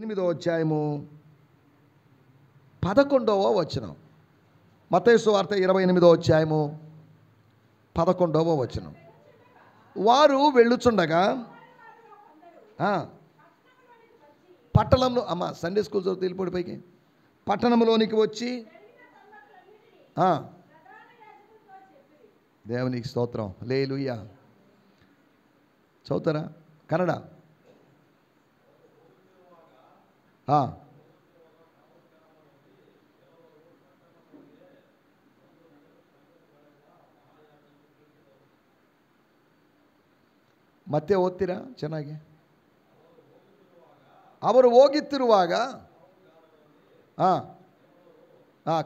8వ అధ్యాయము 11వ వచనం. మత్తయి సువార్త 28వ అధ్యాయము 11వ వచనం. వారు వెళ్ళుచుండగా పట్టణంలో సండే స్కూల్ చదువుతూ వెళ్ళిపోయి పైకి పట్టణంలోనికి వచ్చి దేవునికి స్తోత్రం, హల్లెలూయా. చదువుతారా కన్నడ? ಮತ್ತೆ ಓದ್ತೀರಾ ಚೆನ್ನಾಗಿ? ಅವರು ಹೋಗುತ್ತಿರುವಾಗ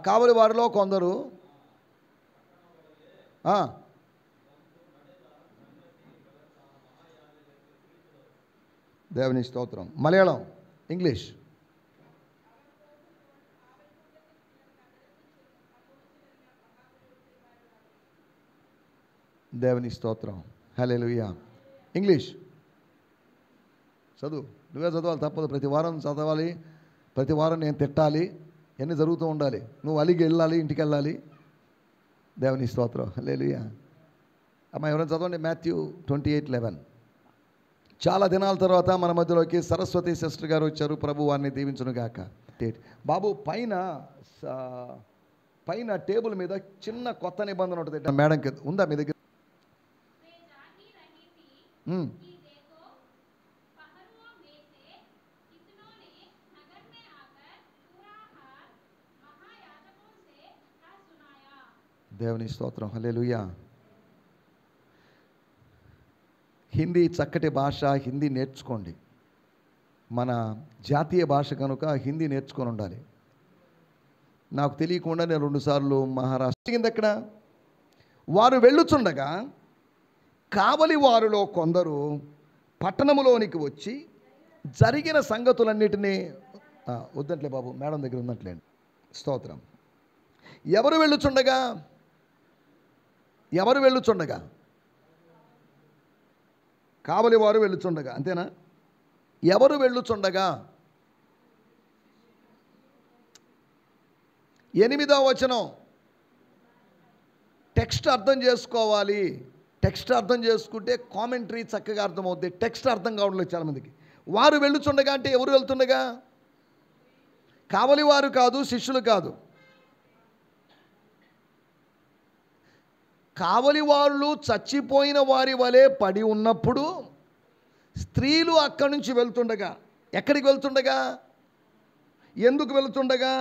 కావలి వారిలో కొందరు దేవుని స్తోత్రం. మలయాళం, ఇంగ్లీష్. దేవుని స్తోత్రం, హల్లెలూయా. ఇంగ్లీష్ చదువు, నువ్వే చదవాలి, తప్పదు. ప్రతి వారం చదవాలి, ప్రతి వారం నేను తిట్టాలి, ఎన్ని జరుగుతూ ఉండాలి. నువ్వు అలిగి వెళ్ళాలి, ఇంటికి వెళ్ళాలి. దేవుని స్తోత్రం, హల్లెలూయా. అమ్మ ఎవరైనా చదవండి మాథ్యూ 28:11. చాలా దినాల తర్వాత మన మధ్యలోకి సరస్వతి సిస్టర్ గారు వచ్చారు. ప్రభు వారిని దీవించునుగాక. బాబు పైన టేబుల్ మీద చిన్న కొత్త నిబంధన ఉంటుంది మేడంకి, ఉందా మీ దగ్గర? దేవుని స్తోత్రం, హల్లెలూయా. హిందీ చక్కటి భాష, హిందీ నేర్చుకోండి. మన జాతీయ భాష కనుక హిందీ నేర్చుకొని ఉండాలి. నాకు తెలియకుండా నేను 2 సార్లు మహారాష్ట్ర కింద ఎక్కడ వారు వెళ్ళుచుండగా కావలి వారిలో కొందరు పట్టణములోనికి వచ్చి జరిగిన సంగతులన్నిటినీ వద్దంట్లే బాబు, మేడం దగ్గర ఉందంట్లేండి. స్తోత్రం. ఎవరు వెళ్ళుచుండగా కావలి వారు వెళ్ళుచుండగా, అంతేనా? ఎవరు వెళ్ళుచుండగా? 8వ వచనం. టెక్స్ట్ అర్థం చేసుకోవాలి. టెక్స్ట్ అర్థం చేసుకుంటే కామెంటరీ చక్కగా అర్థమవుతుంది. టెక్స్ట్ అర్థం కావట్లేదు చాలామందికి. వారు వెళ్ళుచుండగా అంటే ఎవరు వెళ్తుండగా? కావలి వారు కాదు, శిష్యులు కాదు. కావలి వాళ్ళు చచ్చిపోయిన వారి వలె పడి ఉన్నప్పుడు స్త్రీలు అక్కడి నుంచి వెళ్తుండగా, ఎక్కడికి వెళ్తుండగా, ఎందుకు వెళ్తుండగా?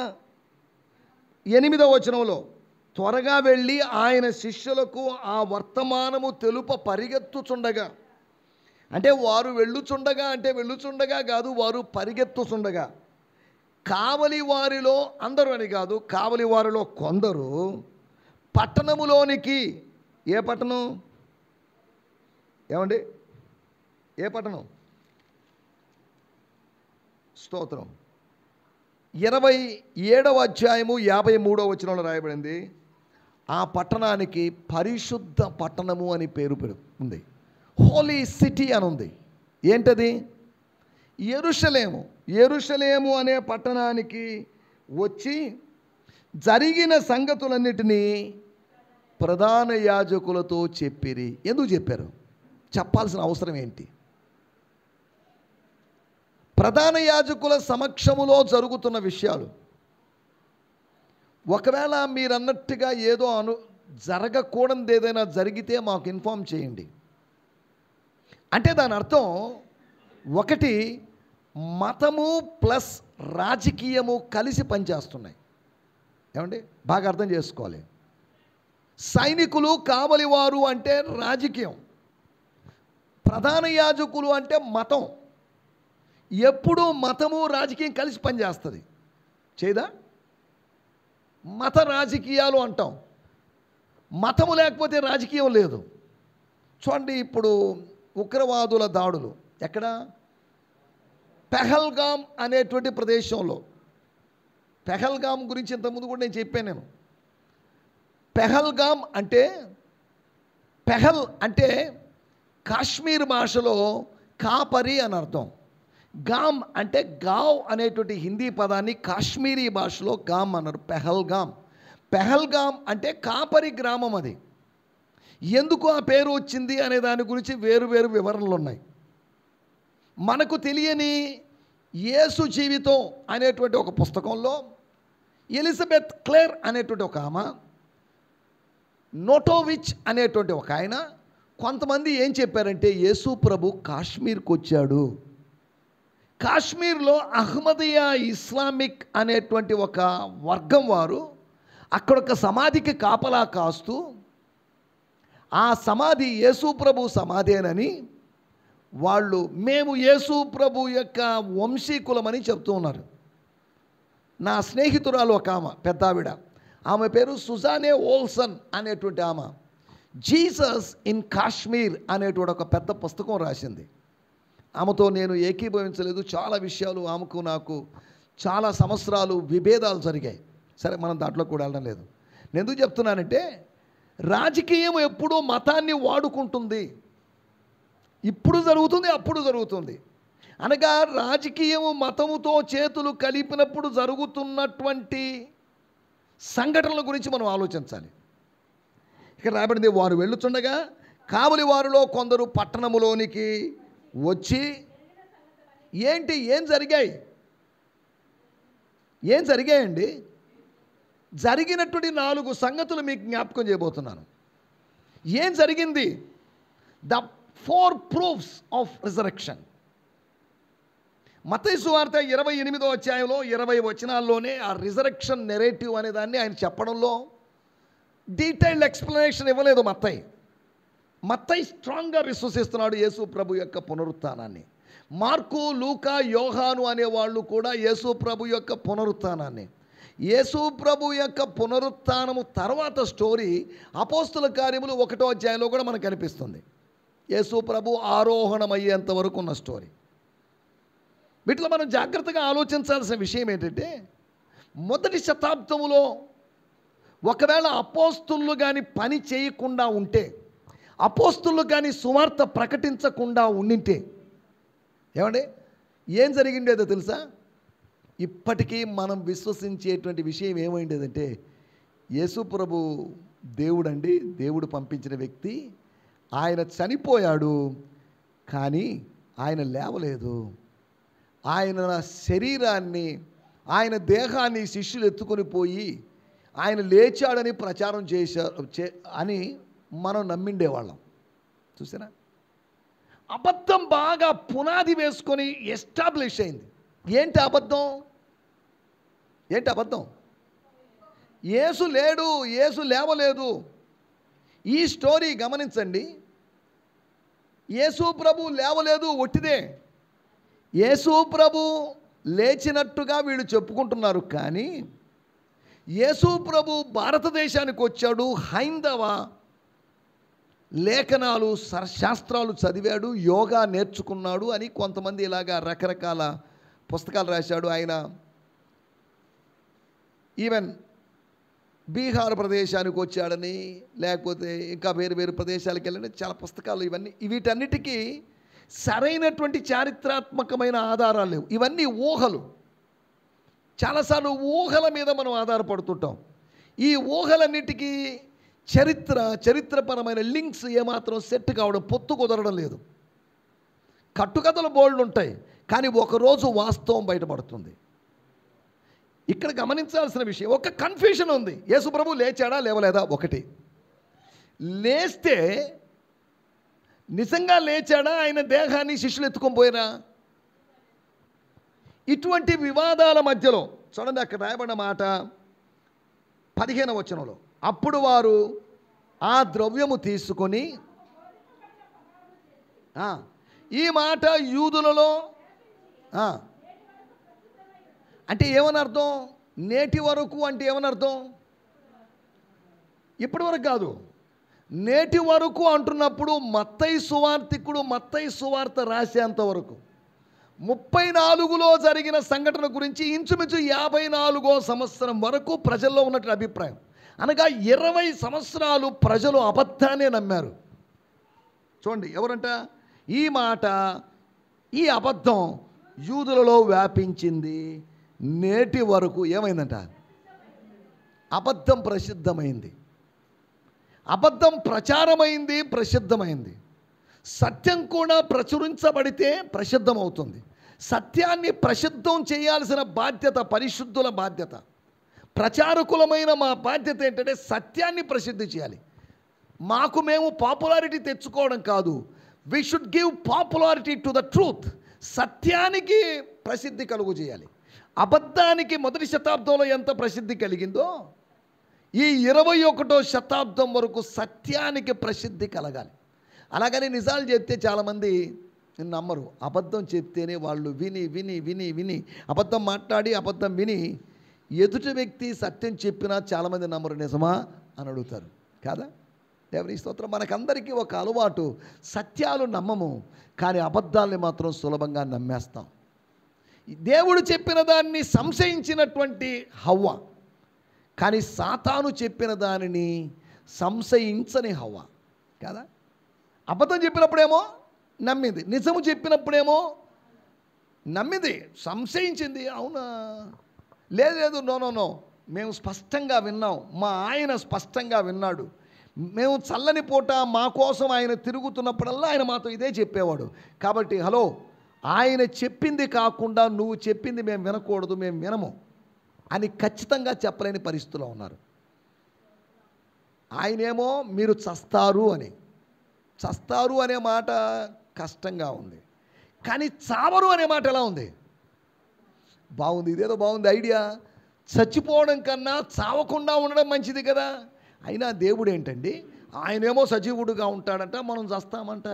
8వ వచనంలో త్వరగా వెళ్ళి ఆయన శిష్యులకు ఆ వర్తమానము తెలుప పరిగెత్తుచుండగా, అంటే వారు వెళ్ళుచుండగా అంటే వెళ్ళుచుండగా కాదు, వారు పరిగెత్తుచుండగా. కావలి వారిలో అందరూ అని కాదు, కావలి వారిలో కొందరు పట్టణములోనికి. ఏ పట్టణం? ఏమండి, ఏ పట్టణం? స్తోత్రం. 27వ అధ్యాయము 53వ వచనంలో రాయబడింది. ఆ పట్టణానికి పరిశుద్ధ పట్టణము అని పేరు ఉంది. హోలీ సిటీ అని ఉంది. ఏంటది? యెరూషలేము. యెరూషలేము అనే పట్టణానికి వచ్చి జరిగిన సంగతులన్నిటినీ ప్రధాన యాజకులతో చెప్పిరి. ఎందుకు చెప్పారు? చెప్పాల్సిన అవసరం ఏంటి? ప్రధాన యాజకుల సమక్షములో జరుగుతున్న విషయాలు. ఒకవేళ మీరు అన్నట్టుగా ఏదో జరగకూడదు ఏదైనా జరిగితే మాకు ఇన్ఫామ్ చేయండి. అంటే దాని అర్థం ఒకటి, మతము ప్లస్ రాజకీయము కలిసి పనిచేస్తున్నాయి. ఏమండి, బాగా అర్థం చేసుకోవాలి. సైనికులు కావలి వారు అంటే రాజకీయం, ప్రధాన యాజకులు అంటే మతం. ఎప్పుడూ మతము రాజకీయం కలిసి పనిచేస్తుంది, చేయదా? మత రాజకీయాలు అంటాం. మతము లేకపోతే రాజకీయం లేదు. చూడండి, ఇప్పుడు ఉగ్రవాదుల దాడులు ఎక్కడ? పెహల్గాం అనేటువంటి ప్రదేశంలో. పెహల్గాం గురించి ఇంతకుముందు కూడా నేను చెప్పాను. పెహల్గాం అంటే, పెహల్ అంటే కాశ్మీర్ భాషలో కాపరి అని అర్థం. గామ్ అంటే గావ్ అనేటువంటి హిందీ పదాన్ని కాశ్మీరీ భాషలో గామ్ అన్నారు. పెహల్గామ్. పెహల్గామ్ అంటే కాపరి గ్రామం. అది ఎందుకు ఆ పేరు వచ్చింది అనే దాని గురించి వేరు వేరు వివరణలు ఉన్నాయి. మనకు తెలియని యేసు జీవితం అనేటువంటి ఒక పుస్తకంలో ఎలిజబెత్ క్లేర్ అనేటువంటి ఒక ఆమె, నోటోవిచ్ అనేటువంటి ఒక ఆయన, కొంతమంది ఏం చెప్పారంటే యేసు ప్రభు కాశ్మీర్కి వచ్చాడు. కాశ్మీర్లో అహ్మదియా ఇస్లామిక్ అనేటువంటి ఒక వర్గం వారు అక్కడ ఒక సమాధికి కాపలా కాస్తూ ఆ సమాధి యేసు ప్రభు సమాధేనని వాళ్ళు మేము యేసు ప్రభు యొక్క వంశీకులమని చెప్తూ ఉన్నారు. నా స్నేహితురాలు ఒక ఆమె పెద్దావిడ, ఆమె పేరు సుజానే ఓల్సన్ అనేటువంటి ఆమె జీసస్ ఇన్ కాశ్మీర్ అనేటువంటి ఒక పెద్ద పుస్తకం రాసింది. ఆమెతో నేను ఏకీభవించలేదు. చాలా విషయాలు ఆమెకు నాకు చాలా సంవత్సరాలు విభేదాలు జరిగాయి. సరే, మనం దాంట్లో కూడా వెళ్ళడం లేదు. నేను ఎందుకు చెప్తున్నానంటే రాజకీయం ఎప్పుడూ మతాన్ని వాడుకుంటుంది. ఇప్పుడు జరుగుతుంది, అప్పుడు జరుగుతుంది. అనగా రాజకీయము మతముతో చేతులు కలిపినప్పుడు జరుగుతున్నటువంటి సంఘటనల గురించి మనం ఆలోచించాలి. ఇక్కడ రాబడింది, వారు వెళ్ళుచుండగా కావలి వారిలో కొందరు పట్టణములోనికి వచ్చి ఏం జరిగాయండి? జరిగినటువంటి 4 సంగతులు మీకు జ్ఞాపకం చేయబోతున్నాను. ఏం జరిగింది? The 4 proofs of resurrection. మత్తయి సువార్త 28వ అధ్యాయంలో 20 వచనాల్లోనే ఆ రిజరెక్షన్ నెరేటివ్ అనే దాన్ని ఆయన చెప్పడంలో డీటెయిల్డ్ ఎక్స్ప్లెనేషన్ ఇవ్వలేదు. మత్తయి స్ట్రాంగ్గా విశ్వసిస్తున్నాడు యేసు ప్రభు యొక్క పునరుత్థానాన్ని. మార్కు, లూకా, యోహాను అనేవాళ్ళు కూడా యేసు ప్రభు యొక్క పునరుత్థానాన్ని, యేసు ప్రభు యొక్క పునరుత్థానము తర్వాత స్టోరీ అపోస్తుల కార్యములు 1వ అధ్యాయంలో కూడా మనకు కనిపిస్తుంది. యేసు ప్రభు ఆరోహణమయ్యేంత వరకు ఉన్న స్టోరీ. వీటిలో మనం జాగ్రత్తగా ఆలోచించాల్సిన విషయం ఏంటంటే, మొదటి శతాబ్దములో ఒకవేళ అపోస్తులు కానీ పని చేయకుండా ఉంటే, అపోస్తులు కానీ సువార్త ప్రకటించకుండా ఉండింటే ఏమండి ఏం జరిగిండేదో తెలుసా? ఇప్పటికీ మనం విశ్వసించేటువంటి విషయం ఏమైండేదంటే యేసు ప్రభు దేవుడండి, దేవుడు పంపించిన వ్యక్తి. ఆయన చనిపోయాడు, కానీ ఆయన లేవలేదు. ఆయన శరీరాన్ని, ఆయన దేహాన్ని శిష్యులు ఎత్తుకొని పోయి ఆయన లేచాడని ప్రచారం చేశారు అని మనం నమ్మిండేవాళ్ళం. చూసారా? అబద్ధం బాగా పునాది వేసుకొని ఎస్టాబ్లిష్ అయింది. ఏంటి అబద్ధం? యేసు లేడు, యేసు లేవలేదు. ఈ స్టోరీ గమనించండి. యేసు ప్రభు లేవలేదు, ఒట్టిదే. యేసు ప్రభు లేచినట్టుగా వీళ్ళు చెప్పుకుంటున్నారు, కానీ యేసు ప్రభు భారతదేశానికి వచ్చాడు, హైందవ లేఖనాలు శాస్త్రాలు చదివాడు, యోగా నేర్చుకున్నాడు అని కొంతమంది ఇలాగా రకరకాల పుస్తకాలు రాశాడు. ఆయన ఈవెన్ బీహార్ ప్రదేశానికి వచ్చాడని, లేకపోతే ఇంకా వేరు వేరు ప్రదేశాలకు వెళ్ళని చాలా పుస్తకాలు. వీటన్నిటికీ సరైనటువంటి చారిత్రాత్మకమైన ఆధారాలు లేవు. ఇవన్నీ ఊహలు. చాలాసార్లు ఊహల మీద మనం ఆధారపడుతుంటాం. ఈ ఊహలన్నిటికీ చరిత్రపరమైన లింక్స్ ఏమాత్రం సెట్ కావడం, పొత్తు కుదరడం లేదు. కట్టుకథలు బోల్డ్ ఉంటాయి, కానీ ఒకరోజు వాస్తవం బయటపడుతుంది. ఇక్కడ గమనించాల్సిన విషయం, ఒక కన్ఫ్యూషన్ ఉంది. యేసు ప్రభు లేచాడా లేవలేదా? ఒకటి, లేస్తే నిజంగా లేచాడా, ఆయన దేహాన్ని శిష్యులు ఎత్తుకొని పోయినా? ఇటువంటి వివాదాల మధ్యలో చూడండి, అక్కడ రాయబడిన మాట 15వ వచనంలో, అప్పుడు వారు ఆ ద్రవ్యము తీసుకొని, ఈ మాట యూదులలో అంటే ఏమని అర్థం? నేటి వరకు అంటే ఏమని అర్థం? ఇప్పటి వరకు కాదు, నేటి వరకు అంటున్నప్పుడు మత్తయి సువార్తికుడు మత్తయి సువార్త రాసేంత వరకు 34లో జరిగిన సంఘటన గురించి ఇంచుమించు 54వ సంవత్సరం వరకు ప్రజల్లో ఉన్నటువంటి అభిప్రాయం. అనగా 20 సంవత్సరాలు ప్రజలు అబద్ధాన్ని నమ్మారు. చూడండి, ఎవరంట? ఈ మాట, ఈ అబద్ధం యూదులలో వ్యాపించింది, నేటి వరకు ఏమైందంట? అబద్ధం ప్రసిద్ధమైంది. అబద్ధం ప్రచారమైంది, ప్రసిద్ధమైంది. సత్యం కూడా ప్రచురించబడితే ప్రసిద్ధమవుతుంది. సత్యాన్ని ప్రసిద్ధం చేయాల్సిన బాధ్యత పరిశుద్ధుల బాధ్యత. ప్రచారకులమైన మా బాధ్యత ఏంటంటే సత్యాన్ని ప్రసిద్ధి చేయాలి. మాకు మేము పాపులారిటీ తెచ్చుకోవడం కాదు. We should give popularity to the truth. సత్యానికి ప్రసిద్ధి కలుగు చేయాలి. అబద్ధానికి మొదటి శతాబ్దంలో ఎంత ప్రసిద్ధి కలిగిందో ఈ 21వ శతాబ్దం వరకు సత్యానికి ప్రసిద్ధి కలగాలి. అలాగని నిజాలు చెప్తే చాలామంది నమ్మరు. అబద్ధం చెప్తేనే వాళ్ళు విని విని విని విని అబద్ధం మాట్లాడి అబద్ధం విని ఎదుటి వ్యక్తి సత్యం చెప్పినా చాలామంది నమ్మరు. నిజమా అని అడుగుతారు కాదా? దేవుని స్తోత్రం. మనకందరికీ ఒక అలవాటు, సత్యాలు నమ్మము కానీ అబద్ధాలని మాత్రం సులభంగా నమ్మేస్తాం. దేవుడు చెప్పిన దాన్ని సంశయించినటువంటి హవ్వ, కానీ సాతాను చెప్పిన దానిని సంశయించని హవ్వ కదా. అబద్ధం చెప్పినప్పుడేమో నమ్మింది, నిజము చెప్పినప్పుడేమో నమ్మింది, సంశయించింది. అవునా, లేదు లేదు, నో నో నో, మేము స్పష్టంగా విన్నాం, మా ఆయన స్పష్టంగా విన్నాడు, మేము చల్లని పూట మా కోసం ఆయన తిరుగుతున్నప్పుడల్లా ఆయన మాతో ఇదే చెప్పేవాడు, కాబట్టి హలో ఆయన చెప్పింది కాకుండా నువ్వు చెప్పింది మేము వినకూడదు, మేము వినము అని ఖచ్చితంగా చెప్పలేని పరిస్థితిలో ఉన్నారు. ఆయనేమో మీరు చస్తారు అని, చస్తారు అనే మాట కష్టంగా ఉంది, కానీ చావరు అనే మాట ఎలా ఉంది? బాగుంది, ఇదేదో బాగుంది ఐడియా. చచ్చిపోవడం కన్నా చావకుండా ఉండడం మంచిది కదా. అయినా దేవుడు ఏంటండి, ఆయనేమో సజీవుడుగా ఉంటాడంట, మనం చస్తామంట.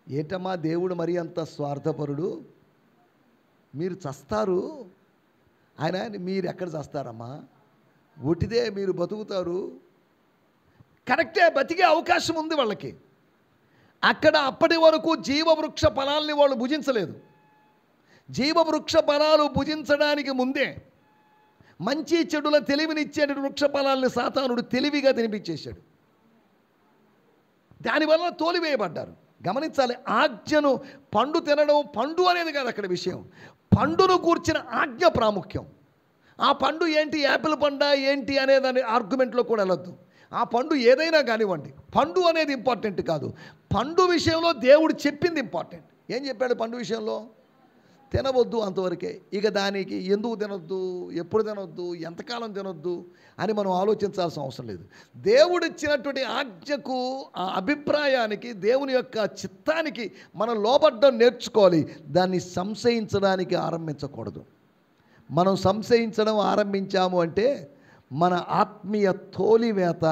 ఏటమ్మా దేవుడు మరి అంత స్వార్థపరుడు? మీరు చస్తారు, ఆయన మీరు ఎక్కడ చస్తారమ్మా? ఒటిదే మీరు బతుకుతారు. కరెక్టే, బతికే అవకాశం ఉంది వాళ్ళకి. అక్కడ అప్పటి వరకు జీవవృక్ష ఫలాల్ని వాళ్ళు భుజించలేదు. జీవవృక్ష ఫలాలు భుజించడానికి ముందే మంచి చెడుల తెలివినిచ్చే వృక్ష ఫలాల్ని సాతానుడు తెలివిగా తినిపించేశాడు. దానివల్ల తోలివేయబడ్డారు. గమనించాలి, ఆజ్ఞను పండు తినడం, పండు అనేది కాదు అక్కడ విషయం, పండును కూర్చిన ఆజ్ఞ ప్రాముఖ్యం. ఆ పండు ఏంటి, యాపిల్ పండా ఏంటి అనేదాని ఆర్గ్యుమెంట్లో కూడా వెళ్ళొద్దు. ఆ పండు ఏదైనా కానివ్వండి, పండు అనేది ఇంపార్టెంట్ కాదు. పండు విషయంలో దేవుడు చెప్పింది ఇంపార్టెంట్. ఏం చెప్పాడు పండు విషయంలో? తినవద్దు, అంతవరకే. ఇక దానికి ఎందుకు తినొద్దు, ఎప్పుడు తినొద్దు, ఎంతకాలం తినొద్దు అని మనం ఆలోచించాల్సిన అవసరం లేదు. దేవుడు ఇచ్చినటువంటి ఆజ్ఞకు, ఆ అభిప్రాయానికి, దేవుని యొక్క చిత్తానికి మనం లోబడ్డం నేర్చుకోవాలి. దాన్ని సంశయించడానికి ఆరంభించకూడదు. మనం సంశయించడం ఆరంభించాము అంటే మన ఆత్మీయ తోలివేత,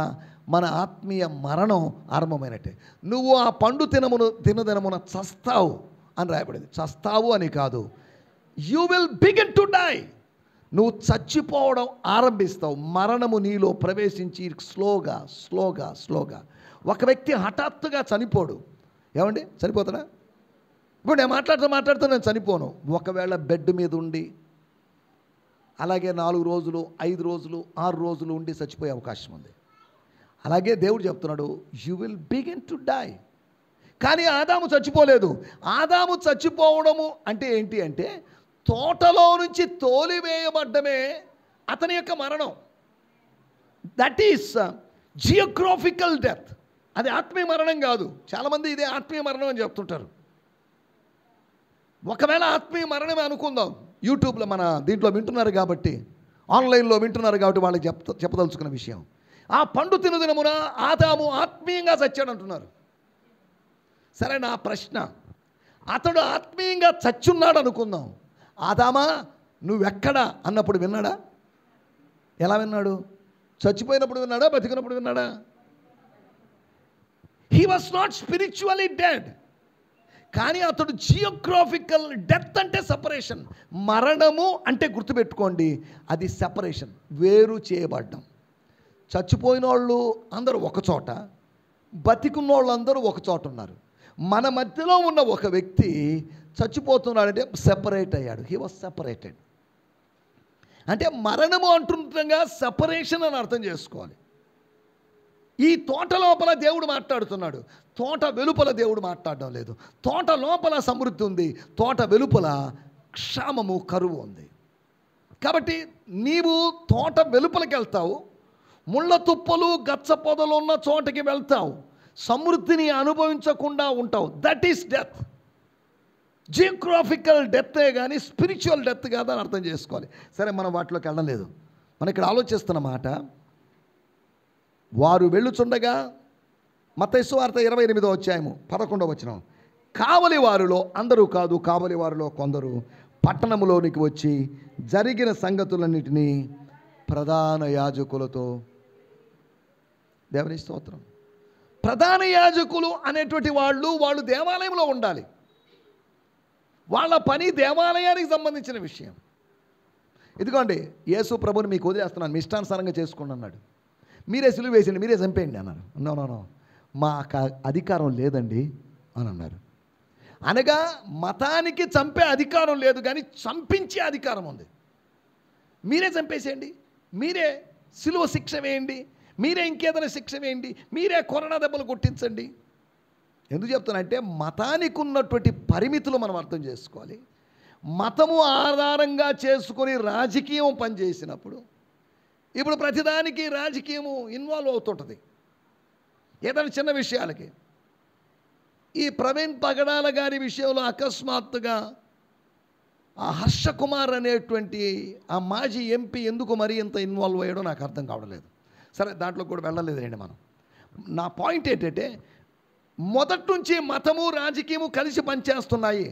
మన ఆత్మీయ మరణం ఆరంభమైనట్టే. నువ్వు ఆ పండు తినదినమున చస్తావు అని రాయబడింది. చస్తావు అని కాదు, you will begin to die. నువ్వు చచ్చిపోవడం ఆరంభిస్తావు. మరణము నీలో ప్రవేశించి స్లోగా స్లోగా స్లోగా. ఒక వ్యక్తి హఠాత్తుగా చనిపోడు. ఏమండి, చనిపోతాడా? ఇప్పుడు నేను మాట్లాడుతూ నేను చనిపోను. ఒకవేళ బెడ్ మీద ఉండి అలాగే 4 రోజులు 5 రోజులు 6 రోజులు ఉండి చచ్చిపోయే అవకాశం ఉంది. అలాగే దేవుడు చెప్తున్నాడు, you will begin to die. కానీ ఆదాము చచ్చిపోలేదు. ఆదాము చచ్చిపోవడము అంటే ఏంటి అంటే, తోటలో నుంచి తోలివేయబడ్డమే అతని యొక్క మరణం. That is geographical death. అది ఆత్మీయ మరణం కాదు. చాలామంది ఇదే ఆత్మీయ మరణం అని చెప్తుంటారు. ఒకవేళ ఆత్మీయ మరణమే అనుకుందాం, యూట్యూబ్లో మన దీంట్లో వింటున్నారు కాబట్టి, ఆన్లైన్లో వింటున్నారు కాబట్టి వాళ్ళకి చెప్పదలుచుకున్న విషయం, ఆ పండు తినదినమున ఆదాము ఆత్మీయంగా చచ్చాడంటున్నారు. సరే, నా ప్రశ్న, అతడు ఆత్మీయంగా చచ్చున్నాడు అనుకుందాం. ఆదామా నువ్వెక్కడా అన్నప్పుడు విన్నాడా? ఎలా విన్నాడు? చచ్చిపోయినప్పుడు విన్నాడా, బతికినప్పుడు విన్నాడా? He was not spiritually dead. కానీ అతడు జియోగ్రాఫికల్ డెత్ అంటే సెపరేషన్. మరణము అంటే గుర్తుపెట్టుకోండి, అది సెపరేషన్, వేరు చేయబడ్డం. చచ్చిపోయిన వాళ్ళు అందరూ ఒకచోట, బతికున్న వాళ్ళు అందరూ ఒకచోట ఉన్నారు. మన మధ్యలో ఉన్న ఒక వ్యక్తి చచ్చిపోతున్నాడంటే సెపరేట్ అయ్యాడు. He was separated. అంటే మరణము అంటుండగా సెపరేషన్ అని అర్థం చేసుకోవాలి. ఈ తోట లోపల దేవుడు మాట్లాడుతున్నాడు. తోట వెలుపల దేవుడు మాట్లాడడం లేదు. తోట లోపల సమృద్ధి ఉంది, తోట వెలుపల క్షామము, కరువు ఉంది. కాబట్టి నీవు తోట వెలుపలికి వెళ్తావు, ముళ్ళ తుప్పలు గచ్చ పొదలు ఉన్న చోటకి వెళ్తావు, సమృద్ధిని అనుభవించకుండా ఉంటావు. That is death. జియోగ్రాఫికల్ డెత్తే కానీ స్పిరిచువల్ డెత్ కాదని అర్థం చేసుకోవాలి. సరే, మనం వాటిలోకి వెళ్ళలేదు. మనం ఇక్కడ ఆలోచిస్తున్న మాట, వారు వెళ్ళుచుండగా, మత్తయి సువార్త 28వ అధ్యాయము 11వ వచనం, కావలి వారిలో అందరూ కాదు, కావలి వారిలో కొందరు పట్టణములోనికి వచ్చి జరిగిన సంగతులన్నిటినీ ప్రధాన యాజకులతో, దేవుని స్తోత్రం, ప్రధాన యాజకులు అనేటువంటి వాళ్ళు దేవాలయంలో ఉండాలి. వాళ్ళ పని దేవాలయానికి సంబంధించిన విషయం. ఇదిగోండి, యేసు ప్రభుని మీకు వదిలేస్తున్నాను, మీ ఇష్టానుసారంగా చేసుకోండి అన్నాడు. మీరే సిలువ వేసిండి, మీరే చంపేయండి అన్నారు. నో, మాకు అధికారం లేదండి అని అన్నారు. అనగా మతానికి చంపే అధికారం లేదు, కానీ చంపించే అధికారం ఉంది. మీరే చంపేసేయండి, మీరే సిలువ శిక్ష వేయండి, మీరే ఇంకేదైనా శిక్ష వేయండి, మీరే కొరడా దెబ్బలు కొట్టించండి. ఎందుకు చెప్తానంటే మతానికి ఉన్నటువంటి పరిమితులు మనం అర్థం చేసుకోవాలి. మతము ఆధారంగా చేసుకొని రాజకీయం పనిచేసినప్పుడు, ఇప్పుడు ప్రతిదానికి రాజకీయము ఇన్వాల్వ్ అవుతుంటుంది. ఏదైనా చిన్న విషయాలకి, ఈ ప్రవీణ్ పగడాల గారి విషయంలో అకస్మాత్తుగా ఆ హర్ష కుమార్ అనేటువంటి ఆ మాజీ ఎంపీ ఎందుకు మరీ ఇంత ఇన్వాల్వ్ అయ్యాడో నాకు అర్థం కావడం లేదు. సరే, దాంట్లో కూడా వెళ్ళలేదండి మనం. నా పాయింట్ ఏంటంటే, మొదటి నుంచి మతము రాజకీయము కలిసి పనిచేస్తున్నాయి.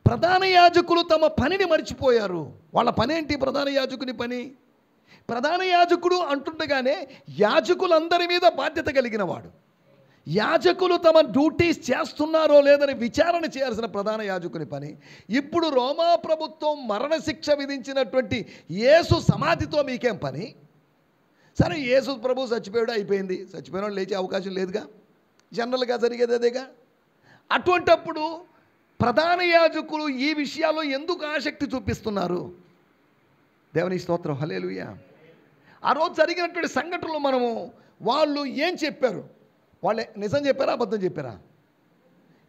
ప్రధాన యాజకులు తమ పనిని మర్చిపోయారు. వాళ్ళ పని ఏంటి? ప్రధాన యాజకుని పని. ప్రధాన యాజకుడు అంటుండగానే యాజకులందరి మీద బాధ్యత కలిగిన వాడు. యాజకులు తమ డ్యూటీస్ చేస్తున్నారో లేదని విచారణ చేయాల్సిన ప్రధాన యాజకుని పని. ఇప్పుడు రోమా ప్రభుత్వం మరణశిక్ష విధించినటువంటి యేసు సమాధితో మీకేం పని? సరే, యేసు ప్రభు చచ్చిపోయాడు, అయిపోయింది. చచ్చిపోయిన లేచే అవకాశం లేదుగా, జనరల్గా జరిగేది అదేగా. అటువంటప్పుడు ప్రధాన యాజకులు ఈ విషయాల్లో ఎందుకు ఆసక్తి చూపిస్తున్నారు? దేవుని స్తోత్రం, హల్లెలూయా. ఆ రోజు జరిగినటువంటి సంఘటనలు వాళ్ళు ఏం చెప్పారు? వాళ్ళు నిజం చెప్పారా, అబద్ధం చెప్పారా?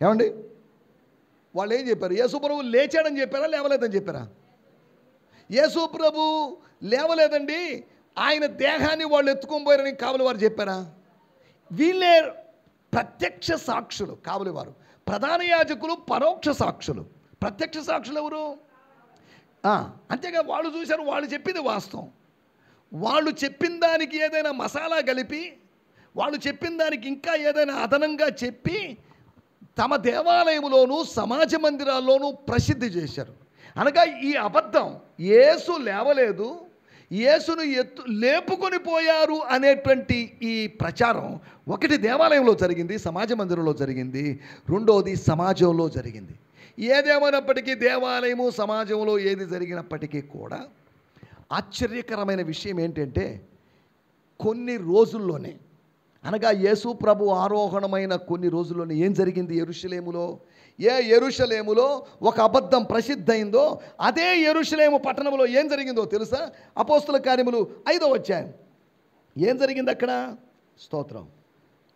ఏమండి, వాళ్ళు ఏం చెప్పారు? యేసు ప్రభు లేచాడని చెప్పారా, లేవలేదని చెప్పారా? యేసు ప్రభు లేవలేదండి, ఆయన దేహాన్ని వాళ్ళు ఎత్తుకొని పోయారని కావలి వారు చెప్పారా? వీళ్ళే ప్రత్యక్ష సాక్షులు కావలి వారు. ప్రధాన యాజకులు పరోక్ష సాక్షులు. ప్రత్యక్ష సాక్షులు ఎవరు? అంతేగా, వాళ్ళు చూశారు, వాళ్ళు చెప్పింది వాస్తవం. వాళ్ళు చెప్పిన దానికి ఏదైనా మసాలా కలిపి, వాళ్ళు చెప్పిన దానికి ఇంకా ఏదైనా అదనంగా చెప్పి తమ దేవాలయంలోనూ సమాజ మందిరాల్లోనూ ప్రసిద్ధి చేశారు. అనగా ఈ అబద్ధం, యేసు లేవలేదు, యేసును లేపుకొని పోయారు అనేటువంటి ఈ ప్రచారం ఒకటి దేవాలయంలో జరిగింది, సమాజ మందిరంలో జరిగింది, రెండోది సమాజంలో జరిగింది. ఏదేమైనప్పటికీ దేవాలయము సమాజంలో ఏది జరిగినప్పటికీ కూడా ఆశ్చర్యకరమైన విషయం ఏంటంటే, కొన్ని రోజుల్లోనే, అనగా యేసు ప్రభు ఆరోహణమైన కొన్ని రోజుల్లోనే ఏం జరిగింది? యెరూషలేములో, యెరూషలేములో ఒక అబద్ధం ప్రసిద్ధయిందో అదే యెరూషలేము పట్టణంలో ఏం జరిగిందో తెలుసా? అపోస్తుల కార్యములు 5వ అధ్యాయం ఏం జరిగింది అక్కడ? స్తోత్రం,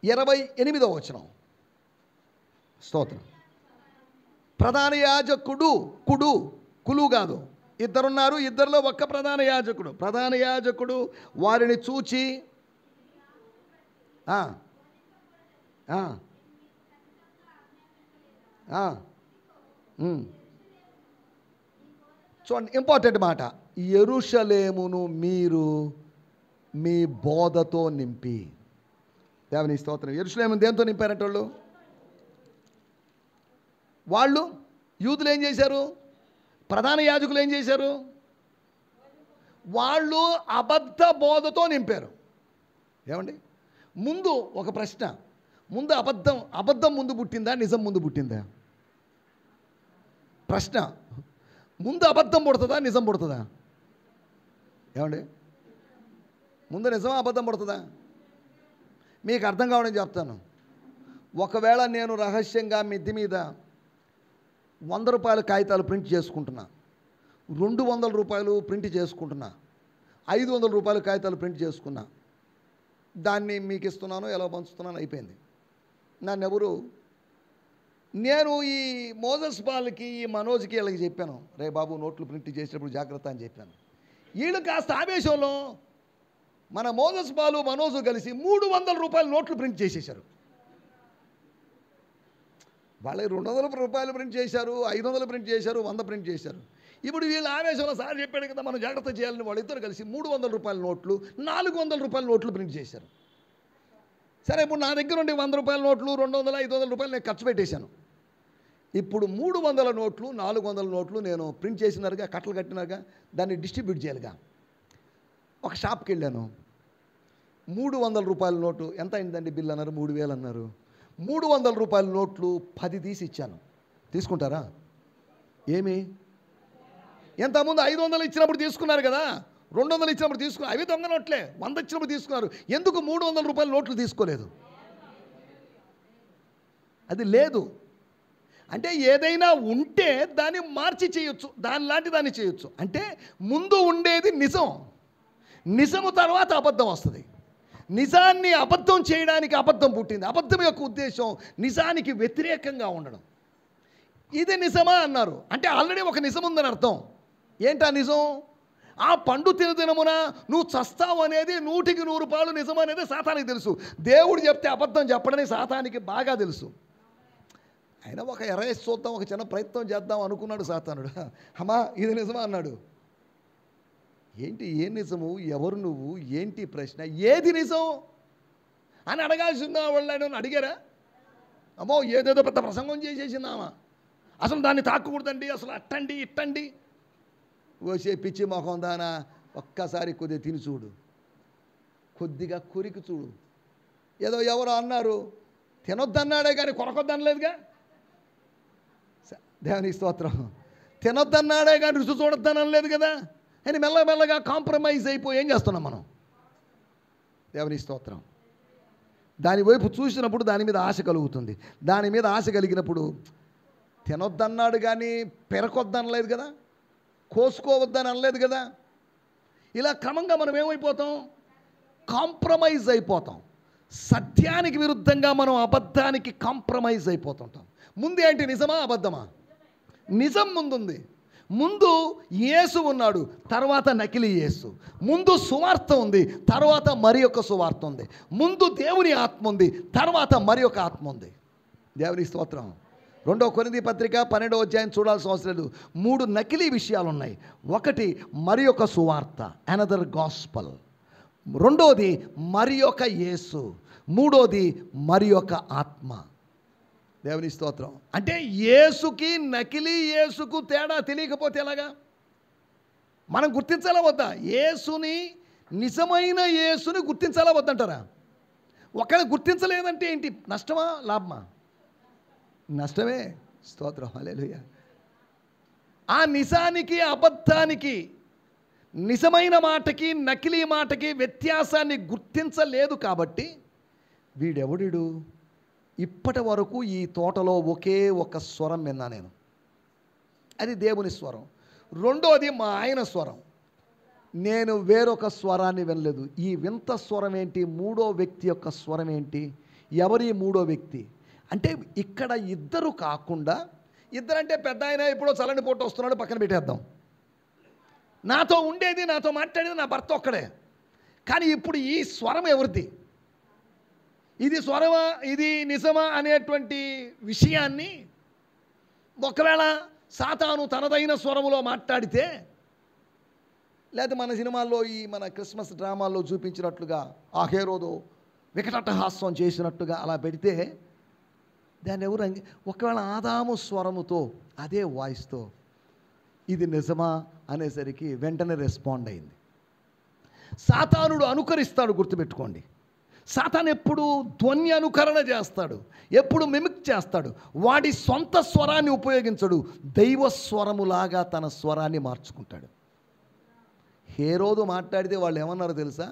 28వ వచనం. స్తోత్రం. ప్రధాన యాజకుడు, కులు కాదు, ఇద్దరున్నారు, ఇద్దరిలో ఒక్క ప్రధాన యాజకుడు. ప్రధాన యాజకుడు వారిని చూచి చూడండి, ఇంపార్టెంట్ మాట, యెరూషలేమును మీరు మీ బోధతో నింపి. దేవుని స్తోత్రం. యెరూషలేమును దేంతో నింపారంట వాళ్ళు? యూదులు ఏం చేశారు? ప్రధాన యాజకులు ఏం చేశారు? వాళ్ళు అబద్ధ బోధతో నింపారు. ఏమండి, ముందు ఒక ప్రశ్న, ముందు అబద్ధం ముందు పుట్టిందా, నిజం ముందు పుట్టిందా? ప్రశ్న, ముందు అబద్ధం పుడుతుందా, నిజం పుడుతుందా? ఏమండి, ముందు నిజమా అబద్ధం పుడుతుందా? మీకు అర్థం కావడం చెప్తాను. ఒకవేళ నేను రహస్యంగా మిద్ది మీద 100 రూపాయల కాగితాలు ప్రింట్ చేసుకుంటున్నా, 200 రూపాయలు ప్రింట్ చేసుకుంటున్నా, 500 రూపాయల కాగితాలు ప్రింట్ చేసుకున్నా, దాన్ని మీకు ఇస్తున్నాను, ఎలా పంచుతున్నాను, అయిపోయింది. నన్నెవరు, నేను ఈ మోజస్ బాల్కి ఈ మనోజ్కి వీళ్ళకి చెప్పాను, రే బాబు నోట్లు ప్రింట్ చేసేటప్పుడు జాగ్రత్త అని చెప్పాను. వీళ్ళు కాస్త ఆవేశంలో మన మోజస్ బాలు మనోజు కలిసి 300 రూపాయల నోట్లు ప్రింట్ చేసేశారు. వాళ్ళకి 200 రూపాయలు ప్రింట్ చేశారు, 500 ప్రింట్ చేశారు, 100 ప్రింట్ చేశారు. ఇప్పుడు వీళ్ళ ఆవేశంలో సార్ చెప్పాడు కదా మనం జాగ్రత్త చేయాలని వాళ్ళిద్దరు కలిసి 300 రూపాయల నోట్లు, 400 రూపాయల నోట్లు ప్రింట్ చేశారు. సరే, ఇప్పుడు నా దగ్గర ఉండే 100 రూపాయల నోట్లు 200, 500 రూపాయలు నేను ఖర్చు పెట్టేశాను. ఇప్పుడు 300 నోట్లు, 400 నోట్లు నేను ప్రింట్ చేసినారుగా, కట్టలు కట్టినారుగా, దాన్ని డిస్ట్రిబ్యూట్ చేయాలిగా. ఒక షాప్కి వెళ్ళాను. 300 రూపాయల నోటు ఎంత అయిందండి బిల్ అన్నారు, 3000 అన్నారు. 300 రూపాయల నోట్లు 10 తీసి ఇచ్చాను. తీసుకుంటారా? ఏమి ఎంతకుముందు 500 ఇచ్చినప్పుడు తీసుకున్నారు కదా, 200 ఇచ్చినప్పుడు తీసుకున్నారు, అవి దొంగ నోట్లే. 100 ఇచ్చినప్పుడు తీసుకున్నారు, ఎందుకు 300 రూపాయల నోట్లు తీసుకోలేదు? అది లేదు. అంటే ఏదైనా ఉంటే దాన్ని మార్చి చేయొచ్చు, దానిలాంటి దాన్ని చేయొచ్చు. అంటే ముందు ఉండేది నిజం, నిజము తర్వాత అబద్ధం వస్తుంది. నిజాన్ని అబద్ధం చేయడానికి అబద్ధం పుట్టింది. అబద్ధం యొక్క ఉద్దేశం నిజానికి వ్యతిరేకంగా ఉండడం. ఇది నిజమా అన్నారు అంటే ఆల్రెడీ ఒక నిజం ఉందని అర్థం. ఏంటా నిజం? ఆ పండు తినదినమున నువ్వు చస్తావు అనేది 100కి 100 పాలు నిజం అనేది సాతానికి తెలుసు. దేవుడు చెప్తే అబద్ధం చెప్పడని సాతానికి బాగా తెలుసు. అయినా ఒక ఎరేసి చూద్దాం, ఒక చిన్న ప్రయత్నం చేద్దాం అనుకున్నాడు సాతానుడు. అమ్మా ఇది నిజమా అన్నాడు. ఏంటి, ఏ నిజము, ఎవరు నువ్వు, ఏంటి ప్రశ్న, ఏది నిజం అని అడగాల్సిందా వాళ్ళు అడిగారా? అమ్మో ఏదేదో పెద్ద ప్రసంగం చేసేసిందామా, అసలు దాన్ని తాకూడదండి, అసలు అట్టండి ఇట్టండి. ఓసే పిచ్చి మొహం దానా, ఒక్కసారి కొద్దిగా తిని చూడు, కొద్దిగా కొరికి చూడు. ఏదో ఎవరో అన్నారు తినొద్దన్నాడే కానీ కొరకొద్దనలేదుగా. దేవునికి స్తోత్రం. తినొద్దన్నాడే కానీ రుచి చూడొద్దని అనలేదు కదా. అని మెల్లమెల్లగా కాంప్రమైజ్ అయిపోయి ఏం చేస్తున్నాం మనం? దేవునికి స్తోత్రం. దాని వైపు చూసినప్పుడు దాని మీద ఆశ కలుగుతుంది. దాని మీద ఆశ కలిగినప్పుడు తినొద్దన్నాడు కానీ పెరకొద్దనలేదు కదా, కోసుకోవద్దని అనలేదు కదా. ఇలా క్రమంగా మనం ఏమైపోతాం? కాంప్రమైజ్ అయిపోతాం. సత్యానికి విరుద్ధంగా మనం అబద్ధానికి కాంప్రమైజ్ అయిపోతుంటాం. ముందు ఏంటి, నిజమా అబద్ధమా? నిజం ముందుంది. ముందు యేసు ఉన్నాడు, తర్వాత నకిలీ యేసు. ముందు సువార్త ఉంది, తర్వాత మరి ఒక సువార్త ఉంది. ముందు దేవుని ఆత్మ ఉంది, తర్వాత మరి ఒక ఆత్మ ఉంది. దేవుని స్తోత్రం. 2 కొరింథీ పత్రిక 12వ అధ్యాయం చూడాల్సిన అవసరం లేదు. 3 నకిలీ విషయాలు ఉన్నాయి. ఒకటి మరి ఒక సువార్త, అనదర్ గాస్పల్. రెండోది మరి ఒక యేసు. మూడోది మరి ఒక ఆత్మ. దేవుని స్తోత్రం. అంటే యేసుకి నకిలీ యేసుకు తేడా తెలియకపోతే ఎలాగా? మనం గుర్తించాలా వద్దా? యేసుని, నిజమైన యేసుని గుర్తించాలా వద్దంటారా? ఒకవేళ గుర్తించలేదంటే ఏంటి, నష్టమా లాభమా? నష్టమే. స్తోత్రం, హల్లెలూయా. ఆ నిజానికి అబద్ధానికి, నిజమైన మాటకి నకిలీ మాటకి వ్యత్యాసాన్ని గుర్తించలేదు కాబట్టి వీడెవడు? ఇప్పటి వరకు ఈ తోటలో ఒకే ఒక స్వరం విన్నా నేను, అది దేవుని స్వరం. రెండోది మా ఆయన స్వరం, నేను వేరొక స్వరాన్ని వినలేదు. ఈ వింత స్వరం ఏంటి? మూడో వ్యక్తి యొక్క స్వరం ఏంటి? ఎవరి మూడో వ్యక్తి? అంటే ఇక్కడ ఇద్దరు కాకుండా, ఇద్దరంటే పెద్ద ఆయన ఎప్పుడో చల్లని పూట వస్తున్నాడు పక్కన పెట్టేద్దాం. నాతో ఉండేది, నాతో మాట్లాడేది నా భర్త ఒక్కడే. కానీ ఇప్పుడు ఈ స్వరం ఎవరిది? ఇది స్వరమా, ఇది నిజమా అనేటువంటి విషయాన్ని ఒకవేళ సాతాను తనదైన స్వరములో మాట్లాడితే, లేదా మన సినిమాల్లో ఈ మన క్రిస్మస్ డ్రామాల్లో చూపించినట్లుగా ఆ హేరోదో వికటహాస్యం చేసినట్టుగా అలా పెడితే దాన్ని ఎవరు ఒకవేళ ఆదాము స్వరముతో అదే వాయిస్తో ఇది నిజమా అనేసరికి వెంటనే రెస్పాండ్ అయింది. సాతానుడు అనుకరిస్తాడు, గుర్తుపెట్టుకోండి. సాతాను ఎప్పుడు ధ్వని అనుకరణ చేస్తాడు, ఎప్పుడు మిమిక్ చేస్తాడు. వాడి సొంత స్వరాన్ని ఉపయోగించడు, దైవ స్వరములాగా తన స్వరాన్ని మార్చుకుంటాడు. హేరోదు మాట్లాడితే వాళ్ళు ఏమన్నారో తెలుసా?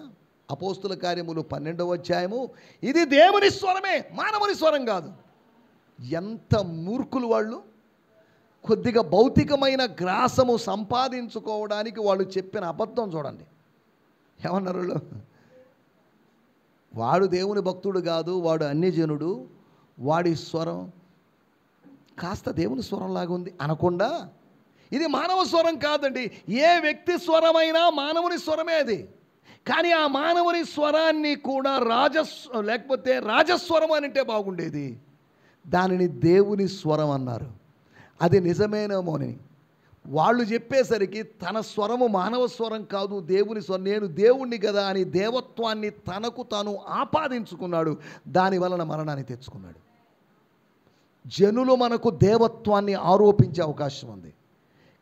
అపోస్తుల కార్యములు 12వ అధ్యాయము, ఇది దేవుని స్వరమే, మానవుని స్వరం కాదు. ఎంత మూర్ఖులు వాళ్ళు! కొద్దిగా భౌతికమైన గ్రాసము సంపాదించుకోవడానికి వాళ్ళు చెప్పిన అబద్ధం చూడండి. ఏమన్నారు? వాడు దేవుని భక్తుడు కాదు, వాడు అన్యజనుడు, వాడి స్వరం కాస్త దేవుని స్వరంలాగా ఉంది అనకుండా, ఇది మానవ స్వరం కాదండి. ఏ వ్యక్తి స్వరమైనా మానవుని స్వరమే అది. కానీ ఆ మానవుని స్వరాన్ని కూడా లేకపోతే రాజస్వరం అని అంటే బాగుండేది. దానిని దేవుని స్వరం అన్నారు. అది నిజమేనేమోని వాళ్ళు చెప్పేసరికి తన స్వరము మానవ స్వరం కాదు, దేవుని స్వరం, నేను దేవుణ్ణి కదా అని దేవత్వాన్ని తనకు తాను ఆపాదించుకున్నాడు. దాని వలన మరణాన్ని తెచ్చుకున్నాడు. జనులు మనకు దేవత్వాన్ని ఆరోపించే అవకాశం ఉంది.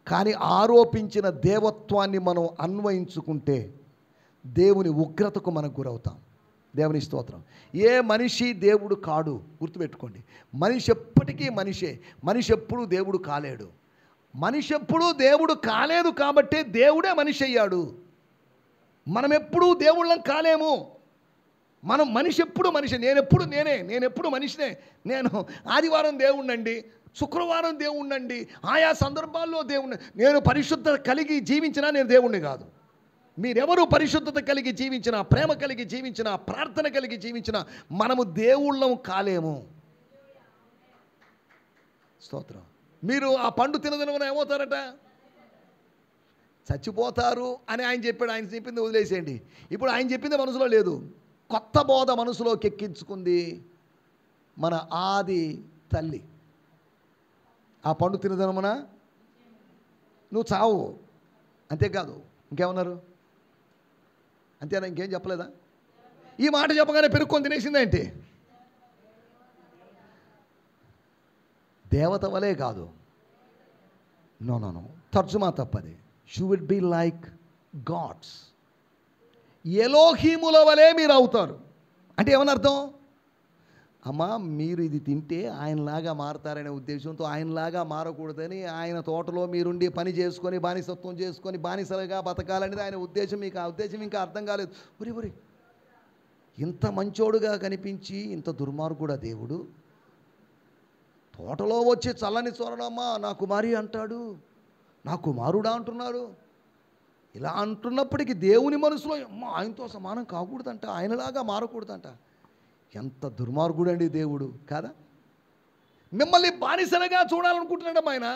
కానీ ఆరోపించిన దేవత్వాన్ని మనం అన్వయించుకుంటే దేవుని ఉగ్రతకు మనకు గురవుతాం. దేవుని స్తోత్రం. ఏ మనిషి దేవుడు కాడు, గుర్తుపెట్టుకోండి. మనిషి ఎప్పటికీ మనిషే. మనిషి ఎప్పుడూ దేవుడు కాలేడు. మనిషి ఎప్పుడూ దేవుడు కాలేదు కాబట్టే దేవుడే మనిషి అయ్యాడు. మనం ఎప్పుడూ దేవుళ్ళం కాలేము. మనిషి ఎప్పుడు మనిషి. నేనెప్పుడు మనిషినే. నేను ఆదివారం దేవుణ్ణండి, శుక్రవారం దేవుణ్ణండి, ఆయా సందర్భాల్లో దేవుణ్ణి. నేను పరిశుద్ధత కలిగి జీవించినా నేను దేవుణ్ణి కాదు. మీరెవరు పరిశుద్ధత కలిగి జీవించినా, ప్రేమ కలిగి జీవించినా, ప్రార్థన కలిగి జీవించినా మనము దేవుళ్ళం కాలేము. స్తోత్రం. మీరు ఆ పండు తినదనమని ఏమవుతారట? చచ్చిపోతారు అని ఆయన చెప్పాడు. ఆయన చెప్పింది వదిలేసేయండి. ఇప్పుడు ఆయన చెప్పింది మనసులో లేదు. కొత్త బోధ మనసులోకి ఎక్కించుకుంది మన ఆది తల్లి. ఆ పండు తినదనమున నువ్వు చావు. అంతేకాదు, ఇంకేమన్నారు? అంతేనా? ఇంకేం చెప్పలేదా? ఈ మాట చెప్పగానే పెరుక్కొని తినేసిందేంటి? దేవత వలే కాదు. నో, తర్జుమా తప్పది. You will be like gods. ఎలోహీముల వలే మీరు అవుతారు. అంటే ఏమని అర్థం? అమ్మా, మీరు ఇది తింటే ఆయనలాగా మారతారనే ఉద్దేశంతో, ఆయనలాగా మారకూడదని ఆయన తోటలో మీరుండి పని చేసుకొని బానిసత్వం చేసుకొని బానిసలుగా బతకాలనేది ఆయన ఉద్దేశం. మీకు ఆ ఉద్దేశం ఇంకా అర్థం కాలేదు. ఒరి ఇంత మంచోడుగా కనిపించి ఇంత దుర్మార్గుడా దేవుడు? తోటలో వచ్చి చల్లని చోరనమ్మా నా కుమారి అంటాడు, నా కుమారుడా అంటున్నారు. ఇలా అంటున్నప్పటికీ దేవుని మనసులో అమ్మ ఆయనతో సమానం కాకూడదంట, ఆయనలాగా మారకూడదంట. ఎంత దుర్మార్గుడండి దేవుడు కాదా? మిమ్మల్ని బానిసలుగా చూడాలనుకుంటున్నాడమ్మా ఆయన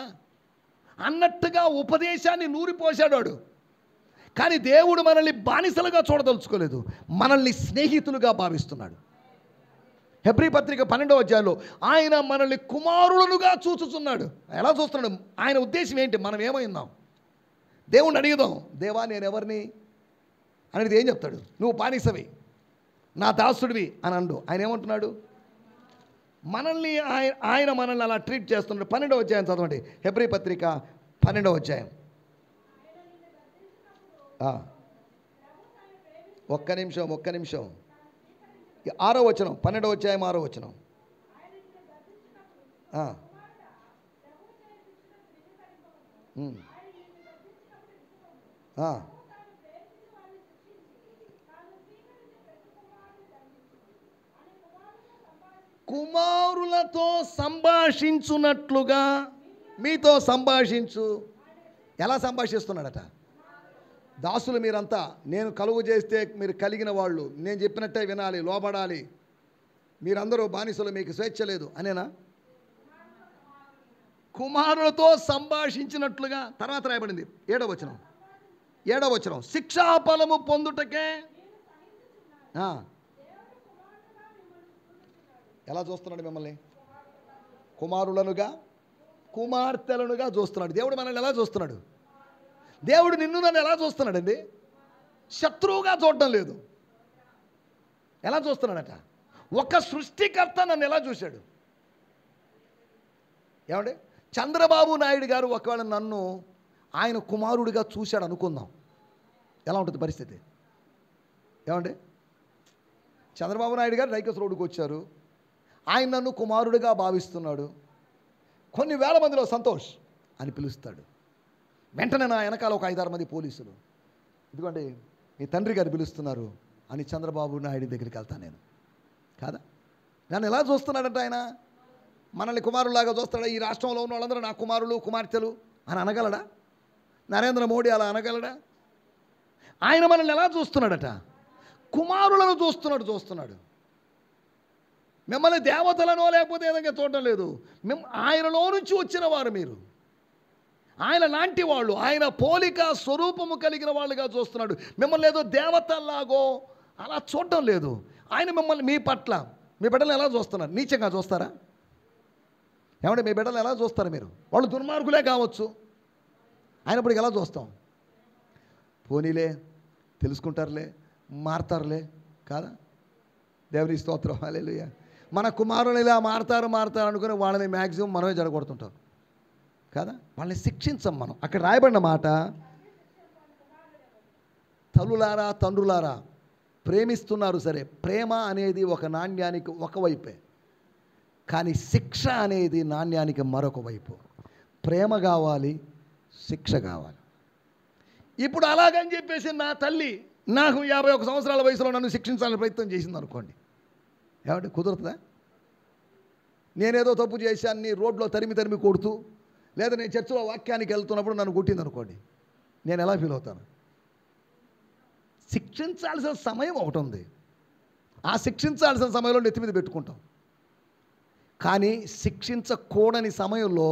అన్నట్టుగా ఉపదేశాన్ని నూరిపోశాడు వాడు. కానీ దేవుడు మనల్ని బానిసలుగా చూడదలుచుకోలేదు, మనల్ని స్నేహితులుగా భావిస్తున్నాడు. హెబ్రీ పత్రిక 12వ అధ్యాయంలో ఆయన మనల్ని కుమారులనుగా చూచుచున్నాడు. ఎలా చూస్తున్నాడు? ఆయన ఉద్దేశం ఏంటి? మనం ఏమైందాం? దేవుణ్ణి అడిగిదాం, దేవా నేను ఎవరిని అనేది. ఏం చెప్తాడు? నువ్వు బానిసవి, నా దాసుడివి అని అండు. ఆయన ఏమంటున్నాడు? మనల్ని ఆయన మనల్ని అలా ట్రీట్ చేస్తున్నాడు. 12వ అధ్యాయం చదవండి. హెబ్రీ పత్రిక 12వ అధ్యాయం. ఒక్క నిమిషం 6వ వచనం. 12వ అధ్యాయం 6వ వచనం. కుమారులతో సంభాషించున్నట్లుగా మీతో సంభాషించు. ఎలా సంభాషిస్తున్నాడట? దాసులు మీరంతా, నేను కలుగు చేస్తే మీరు కలిగిన వాళ్ళు, నేను చెప్పినట్టే వినాలి, లోబడాలి, మీరందరూ బానిసలు, మీకు స్వేచ్ఛ లేదు అనేనా? కుమారులతో సంభాషించినట్లుగా. తర్వాత రాయబడింది 7వ వచనం. శిక్షాఫలము పొందుటకే ఎలా చూస్తున్నాడు మిమ్మల్ని? కుమారులనుగా, కుమార్తెలనుగా చూస్తున్నాడు. దేవుడు మనల్ని ఎలా చూస్తున్నాడు? దేవుడు నిన్ను నన్ను ఎలా చూస్తున్నాడండి? శత్రువుగా చూడడం లేదు. ఎలా చూస్తున్నాడట? ఒక సృష్టికర్త నన్ను ఎలా చూశాడు? ఏమండి, చంద్రబాబు నాయుడు గారు ఒకవేళ నన్ను ఆయన కుమారుడిగా చూశాడు అనుకుందాం, ఎలా ఉంటుంది పరిస్థితి? ఏమండి, చంద్రబాబు నాయుడు గారు రైకస్ రోడ్డుకు వచ్చారు, ఆయన నన్ను కుమారుడిగా భావిస్తున్నాడు. కొన్ని వేల మందిలో సంతోష్ అని పిలుస్తాడు. వెంటనే నా వెనకాల ఒక 5-6 మంది పోలీసులు, ఇదిగోండి మీ తండ్రి గారు పిలుస్తున్నారు అని చంద్రబాబు నాయుడు దగ్గరికి వెళ్తాను నేను. కాదా? నన్ను ఎలా చూస్తున్నాడంటే ఆయన మనల్ని కుమారులాగా చూస్తాడా? ఈ రాష్ట్రంలో ఉన్న వాళ్ళందరూ నా కుమారులు కుమార్తెలు అని అనగలడా? నరేంద్ర మోడీ అలా అనగలడా? ఆయన మనల్ని ఎలా చూస్తున్నాడట? కుమారులను చూస్తున్నాడు. మిమ్మల్ని దేవతలనో లేకపోతే ఏదైనా చూడటం లేదు. ఆయనలో నుంచి వచ్చిన వారు మీరు. ఆయన లాంటి వాళ్ళు, ఆయన పోలిక స్వరూపము కలిగిన వాళ్ళుగా చూస్తున్నాడు. మిమ్మల్ని ఏదో దేవతల్లాగో అలా చూడటం లేదు. ఆయన మిమ్మల్ని, మీ పట్ల, మీ బిడ్డలు ఎలా చూస్తున్నారు? నీచంగా చూస్తారా? ఏమంటే మీ బిడ్డలు ఎలా చూస్తారు మీరు? వాళ్ళు దుర్మార్గులే కావచ్చు, అయినప్పటికీ ఎలా చూస్తాం? పోనీలే, తెలుసుకుంటారులే, మారతారులే, కాదా? దేవుని స్తోత్రం, హల్లెలూయా. మన కుమారులు ఇలా మారతారు అనుకుని వాళ్ళని మ్యాక్సిమం మనమే జడగొడుతుంటాం, కదా? వాళ్ళని శిక్షించం మనం. అక్కడ రాయబడిన మాట, తల్లులారా తండ్రులారా ప్రేమిస్తున్నారు సరే, ప్రేమ అనేది ఒక నాణ్యానికి ఒకవైపే, కానీ శిక్ష అనేది నాణ్యానికి మరొక వైపు. ప్రేమ కావాలి, శిక్ష కావాలి. ఇప్పుడు అలాగని చెప్పేసి నా తల్లి నాకు 51 సంవత్సరాల వయసులో నన్ను శిక్షించాలని ప్రయత్నం చేసింది అనుకోండి, ఏమంటే కుదురుతుందా? నేనేదో తప్పు చేశాను నీ రోడ్లో తరిమి కొడుతూ, లేదా నేను చర్చిలో వాక్యానికి వెళ్తున్నప్పుడు నన్ను కొట్టింది అనుకోండి, నేను ఎలా ఫీల్ అవుతాను? శిక్షించాల్సిన సమయం ఒకటి ఉంది. ఆ శిక్షించాల్సిన సమయంలో నెత్తి మీద పెట్టుకుంటాం. కానీ శిక్షించకూడని సమయంలో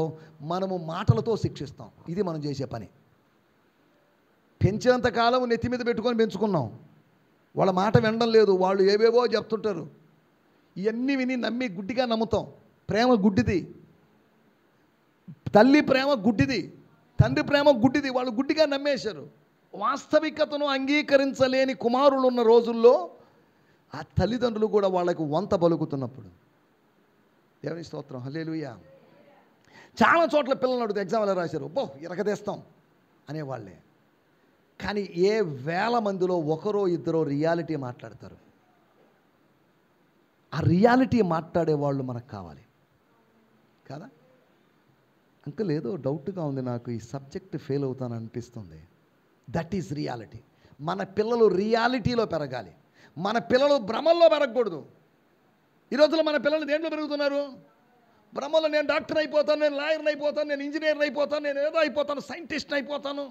మనము మాటలతో శిక్షిస్తాం. ఇది మనం చేసే పని. పెంచేంతకాలం నెత్తి మీద పెట్టుకొని పెంచుకున్నాం. వాళ్ళ మాట వినడం లేదు, వాళ్ళు ఏవేవో చెప్తుంటారు. ఇవన్నీ విని నమ్మి గుడ్డిగా నమ్ముతాం. ప్రేమ గుడ్డిది, తల్లి ప్రేమ గుడ్డిది, తండ్రి ప్రేమ గుడ్డిది. వాళ్ళు గుడ్డిగా నమ్మేశారు. వాస్తవికతను అంగీకరించలేని కుమారులు ఉన్న రోజుల్లో ఆ తల్లిదండ్రులు కూడా వాళ్ళకు వంత పలుకుతున్నప్పుడు, దేవుని స్తోత్రం, హల్లెలూయా. చాలా చోట్ల పిల్లలు అడుగుతారు, ఎగ్జామ్ ఎలా రాశారు, ఇరగదీస్తాం అనేవాళ్ళే. కానీ ఏ వేల మందిలో ఒకరో ఇద్దరో రియాలిటీ మాట్లాడతారు. ఆ రియాలిటీ మాట్లాడే వాళ్ళు మనకు కావాలి, కదా? అంకుల్ ఏదో డౌట్గా ఉంది, నాకు ఈ సబ్జెక్ట్ ఫెయిల్ అవుతాను అనిపిస్తుంది. That is reality. మన పిల్లలు రియాలిటీలో పెరగాలి. మన పిల్లలు భ్రమల్లో పెరగకూడదు. ఈ రోజుల్లో మన పిల్లలు దేంట్లో పెరుగుతున్నారు? భ్రమలో. నేను డాక్టర్ అయిపోతాను, నేను లాయర్ని అయిపోతాను, నేను ఇంజనీర్ని అయిపోతాను, నేను ఏదో అయిపోతాను, సైంటిస్ట్ని అయిపోతాను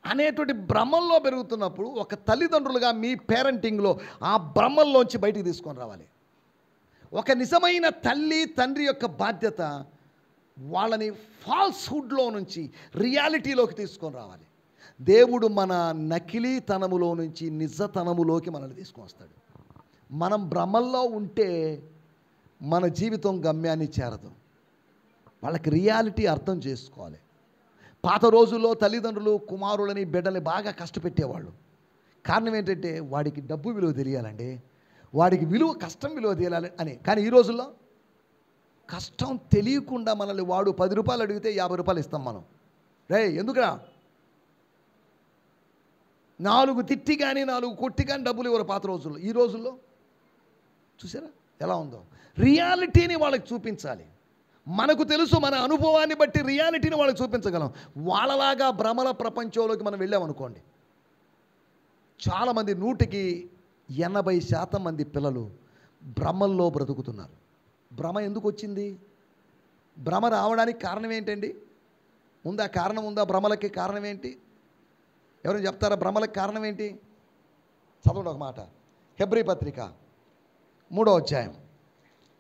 అనేటువంటి భ్రమల్లో పెరుగుతున్నప్పుడు, ఒక తల్లిదండ్రులుగా మీ పేరెంటింగ్లో ఆ భ్రమల్లోంచి బయటికి తీసుకొని రావాలి. ఒక నిజమైన తల్లి తండ్రి యొక్క బాధ్యత వాళ్ళని ఫాల్స్హుడ్లో నుంచి రియాలిటీలోకి తీసుకొని రావాలి. దేవుడు మన నకిలీతనములో నుంచి నిజతనములోకి మనల్ని తీసుకొని వస్తాడు. మనం భ్రమల్లో ఉంటే మన జీవితం గమ్యాన్ని చేరదు. వాళ్ళకి రియాలిటీ అర్థం చేసుకోవాలి. పాత రోజుల్లో తల్లిదండ్రులు కుమారులని బిడ్డల్ని బాగా కష్టపెట్టేవాళ్ళు. కారణం ఏంటంటే వాడికి డబ్బు విలువ తెలియాలండి, వాడికి కష్టం విలువ తెలియాలి అని. కానీ ఈ రోజుల్లో కష్టం తెలియకుండా మనల్ని వాడు 10 రూపాయలు అడిగితే 50 రూపాయలు ఇస్తాం మనం. ఎందుకురా 4 తిట్టి కానీ 4 కొట్టి కానీ డబ్బులు ఇవ్వరు పాత రోజుల్లో. ఈ రోజుల్లో చూసారా ఎలా ఉందో? రియాలిటీని వాళ్ళకి చూపించాలి. మనకు తెలుసు, మన అనుభవాన్ని బట్టి రియాలిటీని వాళ్ళకి చూపించగలం. వాళ్ళలాగా భ్రమల ప్రపంచంలోకి మనం వెళ్ళామనుకోండి, చాలామంది 100కి 80% మంది పిల్లలు భ్రమల్లో బ్రతుకుతున్నారు. భ్రమ ఎందుకు వచ్చింది? భ్రమ రావడానికి కారణం ఏంటండి? ఉందా కారణం? ఉందా భ్రమలకి కారణం ఏంటి? ఎవరైనా చెప్తారా భ్రమలకి కారణం ఏంటి? చదవండి ఒక మాట, హెబ్రీ పత్రిక 3వ అధ్యాయం.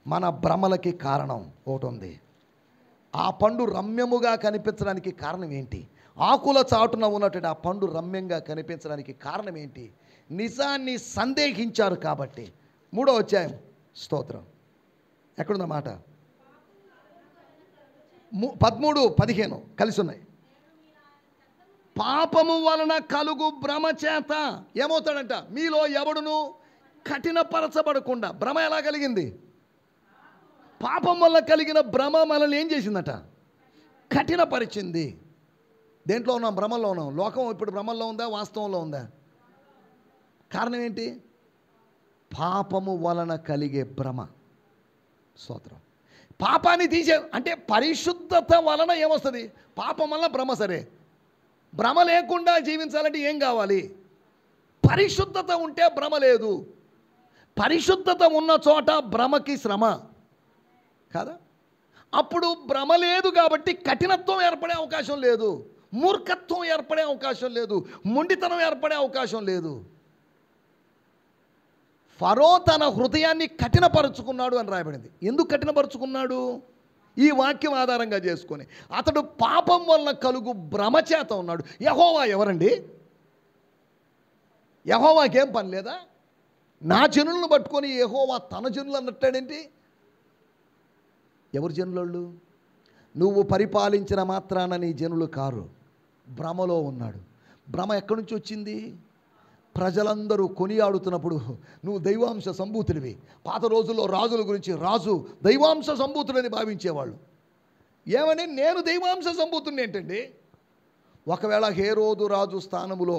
మన భ్రమలకి కారణం ఒకటి ఉంది. ఆ పండు రమ్యముగా కనిపించడానికి కారణం ఏంటి? ఆకుల చాటున ఉన్నటువంటి ఆ పండు రమ్యంగా కనిపించడానికి కారణం ఏంటి? నిజాన్ని సందేహించారు కాబట్టి. 3వ అధ్యాయం, స్తోత్రం, ఎక్కడుందా మాట? 13-15 కలిసి ఉన్నాయి. పాపము వలన కలుగు భ్రమ చేత ఏమవుతాడంట? మీలో ఎవడును కఠినపరచబడకుండా. భ్రమ ఎలా కలిగింది? పాపం వల్ల కలిగిన భ్రమ మనల్ని ఏం చేసిందట? కఠినపరిచింది. దేంట్లో ఉన్నాం? భ్రమల్లో ఉన్నాం. లోకం ఇప్పుడు భ్రమల్లో ఉందా, వాస్తవంలో ఉందా? కారణం ఏంటి? పాపము వలన కలిగే భ్రమ. స్తోత్రం. పాపాన్ని తీసే అంటే పరిశుద్ధత వలన ఏమొస్తుంది? పాపం వలన భ్రమ. సరే, భ్రమ లేకుండా జీవించాలంటే ఏం కావాలి? పరిశుద్ధత ఉంటే భ్రమ లేదు. పరిశుద్ధత ఉన్న చోట భ్రమకి శ్రమ, కాదా? అప్పుడు భ్రమ లేదు కాబట్టి కఠినత్వం ఏర్పడే అవకాశం లేదు, మూర్ఖత్వం ఏర్పడే అవకాశం లేదు, మొండితనం ఏర్పడే అవకాశం లేదు. ఫరో తన హృదయాన్ని కఠినపరుచుకున్నాడు అని రాయబడింది. ఎందుకు కఠినపరుచుకున్నాడు? ఈ వాక్యం ఆధారంగా చేసుకొని అతడు పాపం వల్ల కలుగు భ్రమచేత ఉన్నాడు. యెహోవా ఎవరండి? యెహోవాకేం పని లేదా? నా జనులను పట్టుకొని యెహోవా తన జనులు అన్నట్టాడేంటి? ఎవరు జనులు? నువ్వు పరిపాలించిన మాత్రాన నీ జనులు కారు. భ్రమలో ఉన్నాడు. భ్రమ ఎక్కడి నుంచి వచ్చింది? ప్రజలందరూ కొనియాడుతున్నప్పుడు నువ్వు దైవాంశ సంభూతుడివి. పాత రోజుల్లో రాజుల గురించి రాజు దైవాంశ సంభూతుడని భావించేవాళ్ళు. ఏమని? నేను దైవాంశ సంభూతుడిని ఏంటండి? ఒకవేళ హేరోదు రాజు స్థానములో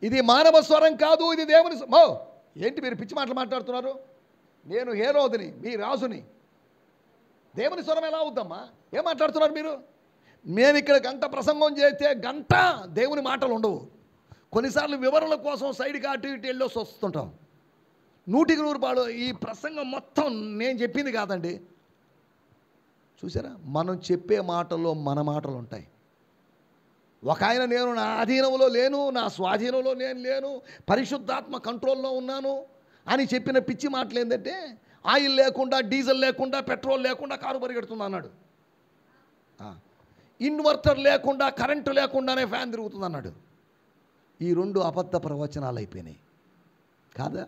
ఇది మానవ స్వరం కాదు, ఇది దేవుని ఏంటి మీరు పిచ్చి మాటలు మాట్లాడుతున్నారు? నేను హేరోదుని, మీ రాజుని. దేవుని స్వరం ఎలా అవుద్దమ్మా? ఏం మాట్లాడుతున్నారు మీరు? నేను ఇక్కడ గంట ప్రసంగం చేస్తే గంట దేవుని మాటలు ఉండవు. కొన్నిసార్లు వివరణల కోసం సైడ్కి అటు ఇటు వెళ్ళొసి వస్తుంటాం. 100% ఈ ప్రసంగం మొత్తం నేను చెప్పింది కాదండి. చూసారా, మనం చెప్పే మాటల్లో మన మాటలు ఉంటాయి. ఒక ఆయన నేను నా ఆధీనంలో లేను, నా స్వాధీనంలో నేను లేను, పరిశుద్ధాత్మ కంట్రోల్లో ఉన్నాను అని చెప్పిన పిచ్చి మాటలు ఏంటంటే, ఆయిల్ లేకుండా, డీజిల్ లేకుండా, పెట్రోల్ లేకుండా కారు పరిగెడుతుంది అన్నాడు. ఇన్వర్టర్ లేకుండా, కరెంటు లేకుండానే ఫ్యాన్ తిరుగుతుంది అన్నాడు. ఈ 2 అబద్ధ ప్రవచనాలు అయిపోయినాయి కాదా?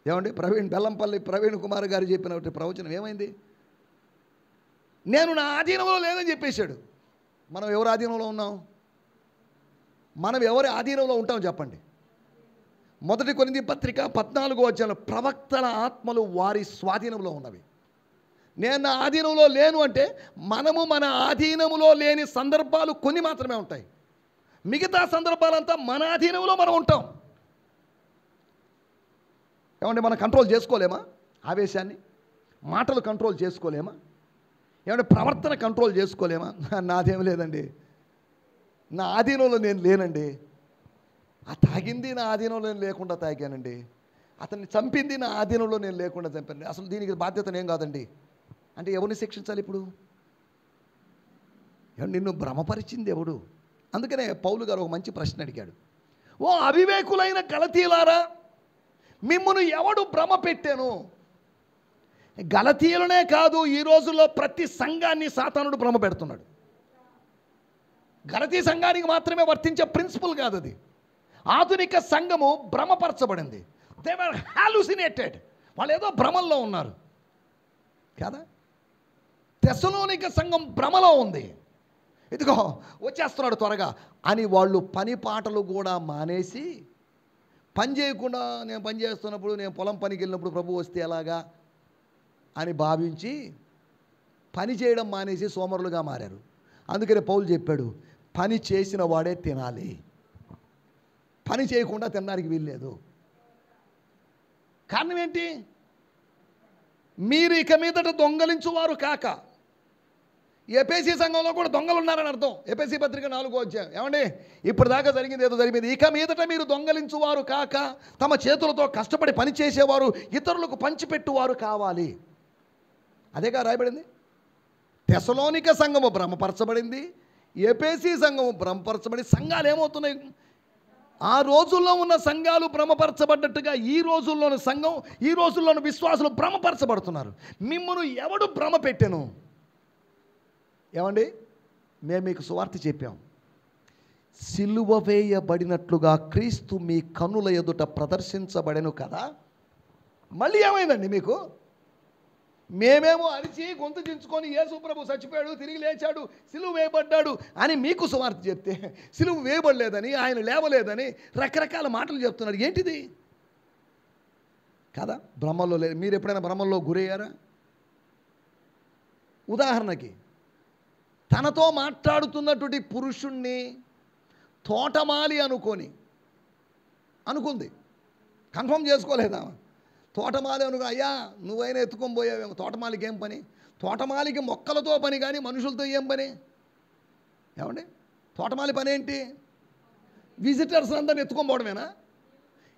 ఏమండి? బెల్లంపల్లి ప్రవీణ్ కుమార్ గారు చెప్పిన ప్రవచనం ఏమైంది? నేను నా ఆధీనంలో లేదని చెప్పేశాడు. మనం ఎవరి ఆధీనంలో ఉన్నాం? మనం ఎవరి ఆధీనంలో ఉంటాం చెప్పండి. 1 కొరింథీ పత్రిక 14వ అధ్యాయంలో ప్రవక్తల ఆత్మలు వారి స్వాధీనంలో ఉన్నవి. నేను నా ఆధీనంలో లేను అంటే మనము మన ఆధీనంలో లేని సందర్భాలు కొన్ని మాత్రమే ఉంటాయి. మిగతా సందర్భాలంతా మన ఆధీనంలో మనం ఉంటాం. ఏమంటే మనం కంట్రోల్ చేసుకోలేమా? ఆవేశాన్ని, మాటలు కంట్రోల్ చేసుకోలేమా? ఏమంటే ప్రవర్తన కంట్రోల్ చేసుకోలేమా? నాదేం లేదండి, నా ఆధీనంలో నేను లేనండి. ఆ తాగింది నా ఆధీనంలో నేను లేకుండా తాగానండి. అతన్ని చంపింది నా ఆధీనంలో నేను లేకుండా చంపాను. అసలు దీనికి బాధ్యత నేను కాదండి అంటే ఎవరిని శిక్షించాలి ఇప్పుడు? నిన్ను భ్రమపరిచింది ఎవడు? అందుకనే పౌలు గారు ఒక మంచి ప్రశ్న అడిగాడు. ఓ అవివేకులైన గలతీయులారా, మిమ్మును ఎవడు భ్రమ పెట్టాను? గలతీయులనే కాదు, ఈ రోజుల్లో ప్రతి సంఘాన్ని సాతానుడు భ్రమ పెడుతున్నాడు. గలతీ సంఘానికి మాత్రమే వర్తించే ప్రిన్సిపల్ కాదు అది. ఆధునిక సంఘము భ్రమపరచబడింది. They were హాలుసినేటెడ్. వాళ్ళు ఏదో భ్రమల్లో ఉన్నారు కదా? తెస్సలోనిక సంఘం భ్రమలో ఉంది. ఇదిగో వచ్చేస్తున్నాడు త్వరగా అని వాళ్ళు పని పాటలు కూడా మానేసి, పని చేయకుండా నేను పని చేస్తున్నప్పుడు, నేను పొలం పనికి వెళ్ళినప్పుడు ప్రభు వస్తే ఎలాగా అని భావించి పని చేయడం మానేసి సోమరులుగా మారారు. అందుకనే పౌలు చెప్పాడు, పని చేసిన వాడే తినాలి, పని చేయకుండా తినడానికి వీల్లేదు. కారణం ఏంటి? మీరు ఇక మీదట దొంగలించువారు కాక. ఎఫెసీ సంఘంలో కూడా దొంగలు ఉన్నారని అర్థం. ఎఫెసీ పత్రిక 4వ అధ్యాయం. ఏమండి? ఇప్పుడు దాకా జరిగింది ఏదో జరిగింది. ఇక మీదట మీరు దొంగలించువారు కాక, తమ చేతులతో కష్టపడి పనిచేసేవారు, ఇతరులకు పంచిపెట్టువారు కావాలి. అదేగా రాయబడింది. తెస్సలోనిక సంఘము భ్రమపరచబడింది, ఎఫెసీ సంఘము భ్రమపరచబడి సంఘాలు ఏమవుతున్నాయి? ఆ రోజుల్లో ఉన్న సంఘాలు భ్రమపరచబడ్డట్టుగా ఈ రోజుల్లోని సంఘం, ఈ రోజుల్లోని విశ్వాసులు భ్రమపరచబడుతున్నారు. మిమ్మును ఎవడు భ్రమ పెట్టెను? ఏమండి? మేము మీకు సువార్త చెప్పాం. సిలువ వేయబడినట్లుగా క్రీస్తు మీ కన్నుల ఎదుట ప్రదర్శించబడెను కదా. మళ్ళీ ఏమైందండి మీకు? మేమేమో అరిచి గొంతు చించుకొని యేసు ప్రభు చచ్చిపోయాడు, తిరిగి లేచాడు, సిలువ వేయబడ్డాడు అని మీకు సువార్త చెప్తే, సిలువ వేయబడలేదని, ఆయన లేవలేదని రకరకాల మాటలు చెప్తున్నారు. ఏంటిది కదా? భ్రమల్లో లేదు. మీరు ఎప్పుడైనా భ్రమల్లో గురయ్యారా? ఉదాహరణకి, తనతో మాట్లాడుతున్నటువంటి పురుషుణ్ణి తోటమాలి అనుకుంది, కన్ఫర్మ్ చేసుకోలేదా? తోటమాలి అనుకో, అయ్యా నువ్వైనా ఎత్తుకొని పోయావేమో. తోటమాలికి ఏం పని? తోటమాలికి మొక్కలతో పని కానీ మనుషులతో ఏం పని? ఏమండి? తోటమాలి పని ఏంటి? విజిటర్స్ అందరిని ఎత్తుకొని పోవడమేనా?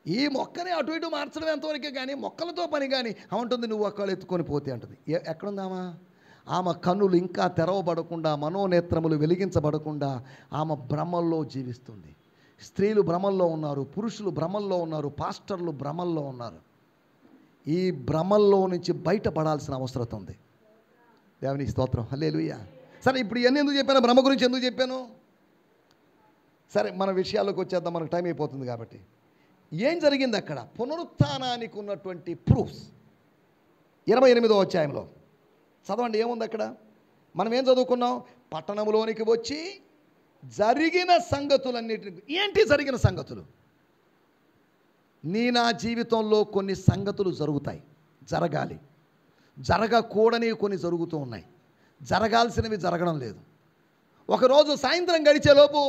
ఈ మొక్కని అటు ఇటు మార్చడం ఎంతవరకే కానీ మొక్కలతో పని కానీ ఉంటుంది. నువ్వు ఒక్కళ్ళు ఎత్తుకొని పోతే అంటుంది. ఎక్కడుందామా? ఆమె కన్నులు ఇంకా తెరవబడకుండా, మనోనేత్రములు వెలిగించబడకుండా ఆమె భ్రమల్లో జీవిస్తుంది. స్త్రీలు భ్రమల్లో ఉన్నారు, పురుషులు భ్రమల్లో ఉన్నారు, పాస్టర్లు భ్రమల్లో ఉన్నారు. ఈ భ్రమల్లో నుంచి బయటపడాల్సిన అవసరం ఉంది. దేవునికి స్తోత్రం, హల్లెలూయా. సరే, ఇప్పుడు ఇవన్నీ ఎందుకు చెప్పాను, భ్రమ గురించి ఎందుకు చెప్పాను? సరే, మన విషయాల్లోకి వచ్చేద్దాం, మనకు టైం అయిపోతుంది కాబట్టి. ఏం జరిగింది అక్కడ? పునరుత్థానానికి ఉన్నటువంటి ప్రూఫ్స్ 28వ అధ్యాయంలో చదవండి. ఏముంది అక్కడ? మనం ఏం చదువుకున్నాం? పట్టణంలోనికి వచ్చి జరిగిన సంగతులన్నిటిని. ఏంటి జరిగిన సంగతులు? నా జీవితంలో కొన్ని సంగతులు జరుగుతాయి, జరగాలి. జరగకూడని కొన్ని జరుగుతూ ఉన్నాయి, జరగాల్సినవి జరగడం లేదు. ఒకరోజు సాయంత్రం గడిచేలోపు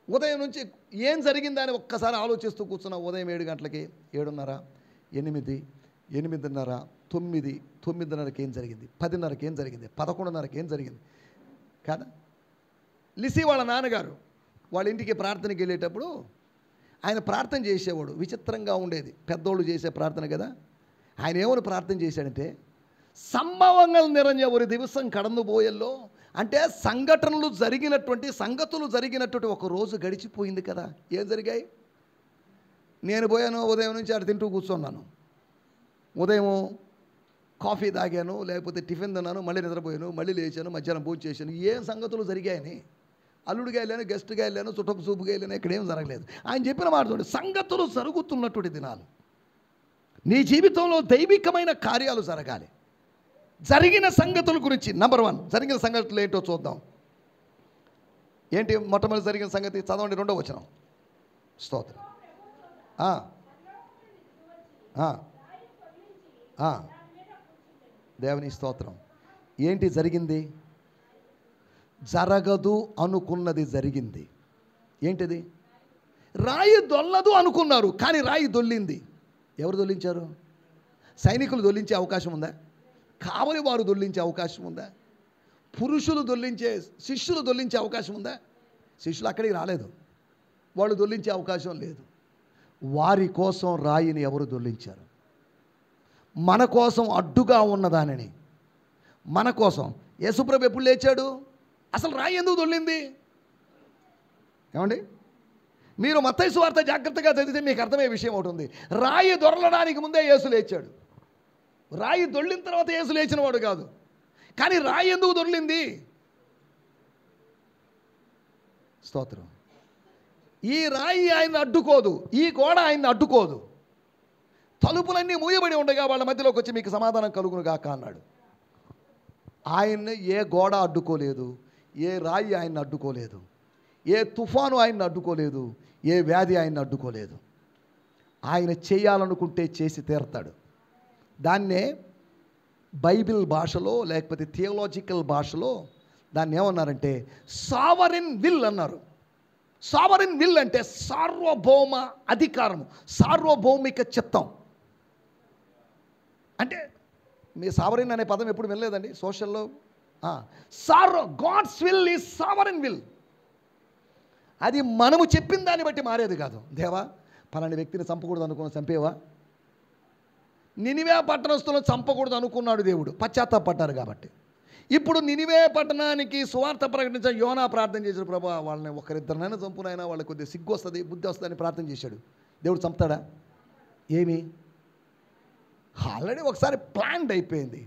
ఉదయం నుంచి ఏం జరిగిందని ఒక్కసారి ఆలోచిస్తూ కూర్చున్నా. ఉదయం 7 గంటలకి, 7:30, 8, 8:30, 9, 9:30కి ఏం జరిగింది, 10:30కి ఏం జరిగింది, 11:30కి ఏం జరిగింది కదా? లిసి వాళ్ళ నాన్నగారు వాళ్ళ ఇంటికి ప్రార్థనకి వెళ్ళేటప్పుడు ఆయన ప్రార్థన చేసేవాడు. విచిత్రంగా ఉండేది, పెద్దోళ్ళు చేసే ప్రార్థన కదా. ఆయన ఏమని ప్రార్థన చేశాడంటే, సంభవங்கள் నిറഞ്ഞ ഒരു ദിവസം కడనుపోయేల్లో, అంటే సంగతులు జరిగినటువంటి ఒక రోజు గడిచిపోయింది కదా. ఏం జరిగాయి? నేను పోయాను, ఉదయం నుంచి అటు తింటూ కూర్చున్నాను. ఉదయం కాఫీ తాగాను, లేకపోతే టిఫిన్ తిన్నాను, మళ్ళీ నిద్రపోయాను, మళ్ళీ లేచాను, మధ్యాహ్నం భోజనం చేశాను. ఏం సంగతులు జరిగాయని? అల్లుడిగా వెళ్ళాను, గెస్ట్గా వెళ్ళాను, చుట్టపు చూపుగా వెళ్ళాను, ఇక్కడేం జరగలేదు. ఆయన చెప్పిన మాట చూడండి, సంగతులు జరుగుతున్నటువంటి దినాలు. నీ జీవితంలో దైవికమైన కార్యాలు జరగాలి. జరిగిన సంగతుల గురించి నంబర్ 1 జరిగిన సంగతులు ఏంటో చూద్దాం. ఏంటి మొట్టమొదటి జరిగిన సంగతి? చదవండి 2వ వచనం. స్తోత్రం. దేవుని స్తోత్రం. ఏంటి జరిగింది? జరగదు అనుకున్నది జరిగింది. ఏంటిది? రాయి దొల్లదు అనుకున్నారు, కానీ రాయి దొల్లింది. ఎవరు దొల్లించారు? సైనికులు దొల్లించే అవకాశం ఉందా? కావలి వారు దొల్లించే అవకాశం ఉందా? పురుషులు దొల్లించే, శిష్యులు దొల్లించే అవకాశం ఉందా? శిష్యులు అక్కడికి రాలేదు, వాళ్ళు దొల్లించే అవకాశం లేదు. వారి కోసం రాయిని ఎవరు దొల్లించారు? మన కోసం అడ్డుగా ఉన్నదానిని, మన కోసం. యేసుప్రభు ఎప్పుడు లేచాడు? అసలు రాయి ఎందుకు దొల్లింది? ఏమండి, మీరు మత్తయి సువార్త జాగ్రత్తగా చదివితే మీకు అర్థమయ్యే విషయం ఒకటి ఉంది. రాయి దొరలడానికి ముందే యేసు లేచాడు. రాయి దొర్లిన తర్వాత యేసు లేచిన వాడు కాదు. కానీ రాయి ఎందుకు దొర్లింది? స్తోత్రం. ఈ రాయి ఆయన్ని అడ్డుకోదు, ఈ గోడ ఆయన్ని అడ్డుకోదు. తలుపులన్నీ మూయబడి ఉండగా వాళ్ళ మధ్యలోకి వచ్చి మీకు సమాధానం కలుగును గాక అన్నాడు. ఆయన్ని ఏ గోడ అడ్డుకోలేదు, ఏ రాయి ఆయన్ని అడ్డుకోలేదు, ఏ తుఫాను ఆయన్ని అడ్డుకోలేదు, ఏ వ్యాధి ఆయన్ని అడ్డుకోలేదు. ఆయన చేయాలనుకుంటే చేసి తీరతాడు. దాన్నే బైబిల్ భాషలో, లేకపోతే థియోలాజికల్ భాషలో దాన్ని ఏమన్నారంటే సావరిన్ విల్ అన్నారు. సావరిన్ విల్ అంటే సార్వభౌమ అధికారము, సార్వభౌమిక చిత్తం. అంటే మీ సావరిన్ అనే పదం ఎప్పుడు వినలేదండి సోషల్లో? God's will is sovereign will. అది మనము చెప్పిన దాన్ని బట్టి మారేది కాదు. దేవా, పలాని వ్యక్తిని చంపకూడదు అనుకున్న చంపేవా? నినివే పట్టణస్తులను చంపకూడదు అనుకున్నాడు దేవుడు, పశ్చాత్తాపడ్డారు కాబట్టి. ఇప్పుడు నినివే పట్టణానికి సువార్త ప్రకటించిన యోనా ప్రార్థన చేశాడు, ప్రభా వాళ్ళని ఒకరిద్దరినైనా చంపునైనా వాళ్ళకి కొద్దిగా సిగ్గు వస్తుంది, బుద్ధి వస్తుందని ప్రార్థన చేశాడు. దేవుడు చంపుతాడా? ఏమి? ఆల్రెడీ ఒకసారి ప్లాన్డ్ అయిపోయింది.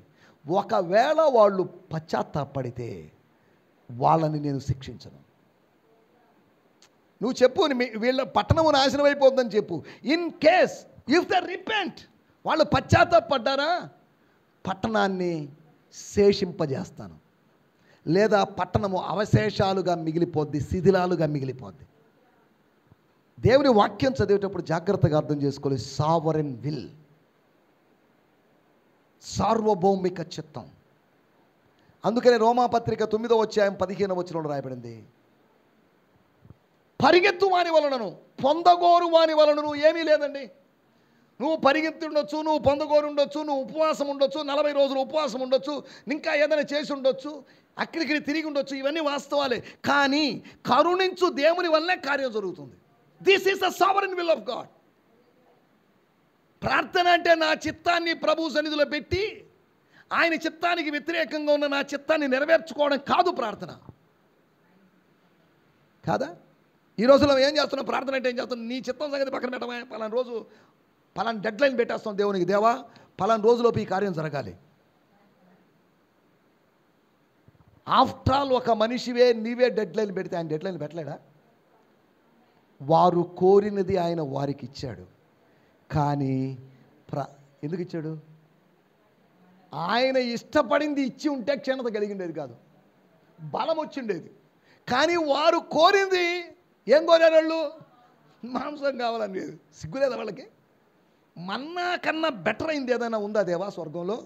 ఒకవేళ వాళ్ళు పశ్చాత్తాపడితే వాళ్ళని నేను శిక్షించను. నువ్వు చెప్పు, వీళ్ళ పట్టణము నాశనం అయిపోతుందని చెప్పు. In case if the repent, వాళ్ళు పశ్చాత్తాపడ్డారా, పట్టణాన్ని శేషింపజేస్తాను. లేదా పట్టణము అవశేషాలుగా మిగిలిపోద్ది, శిథిలాలుగా మిగిలిపోద్ది. దేవుని వాక్యం చదివేటప్పుడు జాగ్రత్తగా అర్థం చేసుకోవాలి. సావరెన్ విల్, సార్వభౌమిక చిత్తం. అందుకనే రోమాపత్రిక 9వ అధ్యాయం 15వ వచనంలో రాయబడింది, పరిగెత్తు వాని వలనను పొందగోరు వాని వలనను ఏమీ లేదండి. నువ్వు పరిగెత్తి ఉండొచ్చు, నువ్వు పొందగోరు ఉండొచ్చు, నువ్వు ఉపవాసం ఉండొచ్చు, 40 రోజులు ఉపవాసం ఉండొచ్చు, ఇంకా ఏదైనా చేసి ఉండొచ్చు, అక్కడికి తిరిగి ఉండొచ్చు, ఇవన్నీ వాస్తవాలే. కానీ కరుణించు దేవుని వల్లనే కార్యం జరుగుతుంది. This is the sovereign will of God. ప్రార్థన అంటే నా చిత్తాన్ని ప్రభు సన్నిధిలో పెట్టి ఆయన చిత్తానికి వ్యతిరేకంగా ఉన్న నా చిత్తాన్ని నెరవేర్చుకోవడం కాదు ప్రార్థన. కాదా? ఈ రోజులో ఏం చేస్తున్నాం? ప్రార్థన అంటే ఏం చేస్తున్నాం? నీ చిత్తం సంగతి పక్కన పెట్టమా, పలానా రోజు పలానా డెడ్ లైన్ పెట్టేస్తాం దేవునికి, దేవా పలానా రోజులోపు ఈ కార్యం జరగాలి. ఆఫ్టర్ ఆల్ ఒక మనిషివే నీవే డెడ్ లైన్ పెడితే ఆయన డెడ్ లైన్ పెట్టలేడా? వారు కోరినది ఆయన వారికి ఇచ్చాడు. కానీ ఎందుకు ఇచ్చాడు? ఆయన ఇష్టపడింది ఇచ్చి ఉంటే క్షీణత కలిగిండేది కాదు, బలం వచ్చిండేది. కానీ వారు కోరింది ఏం కోరారు? వాళ్ళు మాంసం కావాలని. సిగ్గులేదా వాళ్ళకి? మన్నా కన్నా బెటర్ అయింది ఏదైనా ఉందా దేవా స్వర్గంలో,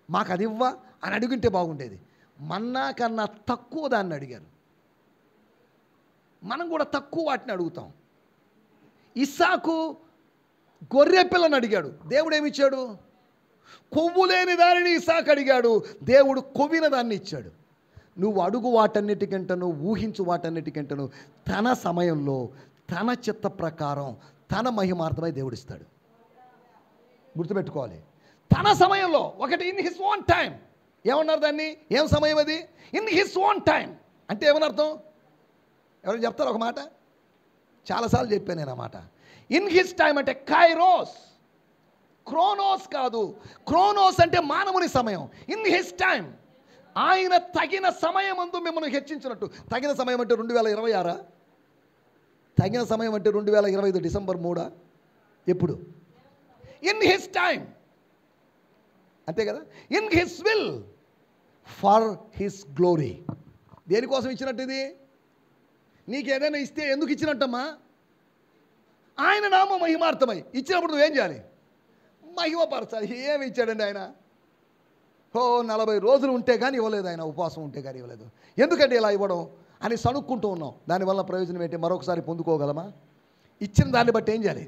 మాకు అది ఇవ్వా అని అడుగుంటే బాగుండేది. మన్నా కన్నా తక్కువ దాన్ని అడిగారు. మనం కూడా తక్కువ వాటిని అడుగుతాం. ఇస్సాకు గొర్రె పిల్లని అడిగాడు, దేవుడు ఏమిచ్చాడు? కొవ్వు లేని దానిని ఇస్సాకు అడిగాడు, దేవుడు కొవ్విన దాన్ని ఇచ్చాడు. నువ్వు అడుగు వాటన్నిటికంటను, ఊహించు వాటన్నిటికంటను తన సమయంలో తన చిత్త ప్రకారం తన మహిమార్థమై దేవుడిస్తాడు. గుర్తుపెట్టుకోవాలి, తన సమయంలో. ఒకటి ఇన్ హిస్ ఓన్ టైం. ఏమన్నారు దాన్ని? ఏం సమయం అది? ఇన్ హిస్ ఓన్ టైం అంటే ఏమని అర్థం? ఎవరైనా చెప్తారు ఒక మాట? చాలాసార్లు చెప్పాను నేను ఆ మాట. ఇన్ హిస్ టైం అంటే కైరోస్, క్రోనోస్ కాదు. క్రోనోస్ అంటే మానవుని సమయం. ఇన్ హిస్ టైం ఆయన తగిన సమయం అందు మిమ్మల్ని హెచ్చించినట్టు. తగిన సమయం అంటే 2026? తగిన సమయం అంటే 2025 డిసెంబర్ 3? ఎప్పుడు? ఇన్ హిస్ టైం, అంతే కదా. In his will for his glory. దేనికోసం ఇచ్చినట్టు ఇది? నీకు ఏదైనా ఇస్తే ఎందుకు ఇచ్చినట్టమ్మా? ఆయన నామ మహిమార్థమై ఇచ్చినప్పుడు నువ్వేం చేయాలి? మహిమపరచాలి. ఏమి ఇచ్చాడండి ఆయన? 40 రోజులు ఉంటే కానీ ఇవ్వలేదు ఆయన, ఉపవాసం ఉంటే కానీ ఇవ్వలేదు. ఎందుకంటే ఇలా ఇవ్వడం అని సణుక్కుంటూ ఉన్నాం. దానివల్ల ప్రయోజనం ఏంటి? మరొకసారి పొందుకోగలమా? ఇచ్చిన దాన్ని బట్టి ఏం చేయాలి?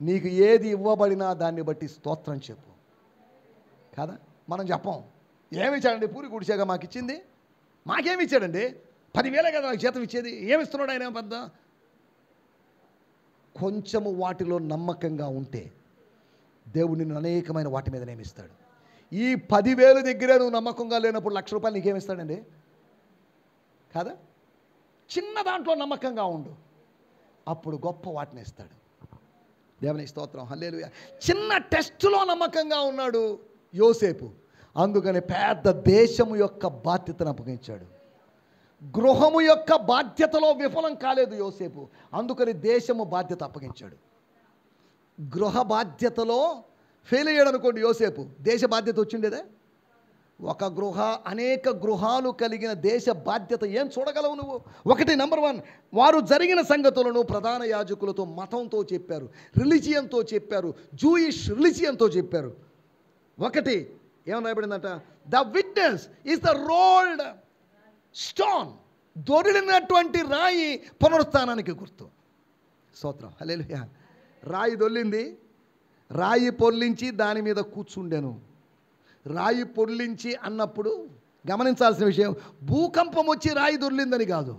నీకు ఏది ఇవ్వబడినా దాన్ని బట్టి స్తోత్రం చెప్పు, కదా. మనం చెప్పం, ఏమి ఇచ్చాడండి? పూరి గుడిసాగా మాకు ఇచ్చింది. మాకేమి ఇచ్చాడండి? 10,000 కదా నాకు జీతం ఇచ్చేది. ఏమి ఇస్తున్నాడు ఆయన పెద్ద? కొంచెము వాటిలో నమ్మకంగా ఉంటే దేవుడు నిన్ను అనేకమైన వాటి మీద నియమిస్తాడు. ఈ 10,000 దగ్గరే నువ్వు నమ్మకంగా లేనప్పుడు ₹1,00,000 నీకేమిస్తాడండి? కాదా? చిన్న దాంట్లో నమ్మకంగా ఉండు, అప్పుడు గొప్ప వాటిని ఇస్తాడు. దేవుని స్తోత్రం, హల్లెలూయా. చిన్న టెస్టులో నమ్మకంగా ఉన్నాడు యోసేపు, అందుకని పెద్ద దేశము యొక్క బాధ్యతను అప్పగించాడు. గృహము యొక్క బాధ్యతలో విఫలం కాలేదు యోసేపు, అందుకని దేశము బాధ్యత అప్పగించాడు. గృహ బాధ్యతలో ఫెయిల్ అయ్యాడు అనుకోండి యోసేపు, దేశ బాధ్యత వచ్చిండేదే. ఒక అనేక గృహాలు కలిగిన దేశ బాధ్యత ఏం చూడగలవు నువ్వు? ఒకటి, నెంబర్ 1, వారు జరిగిన సంగతులను ప్రధాన యాజకులతో, మతంతో చెప్పారు, రిలిజియన్తో చెప్పారు, జూయిష్ రిలిజియన్తో చెప్పారు. ఒకటి ఏమని రాయబడిందంట? The witness is the rolled stone. దొరిలినటువంటి రాయి పునరుత్థానానికి గుర్తు. స్తోత్రం, హల్లెలూయా. రాయి దొల్లింది, రాయి పొర్లించి దాని మీద కూర్చుండెను. రాయి పొర్లించి అన్నప్పుడు గమనించాల్సిన విషయం, భూకంపం వచ్చి రాయి దొర్లిందని కాదు,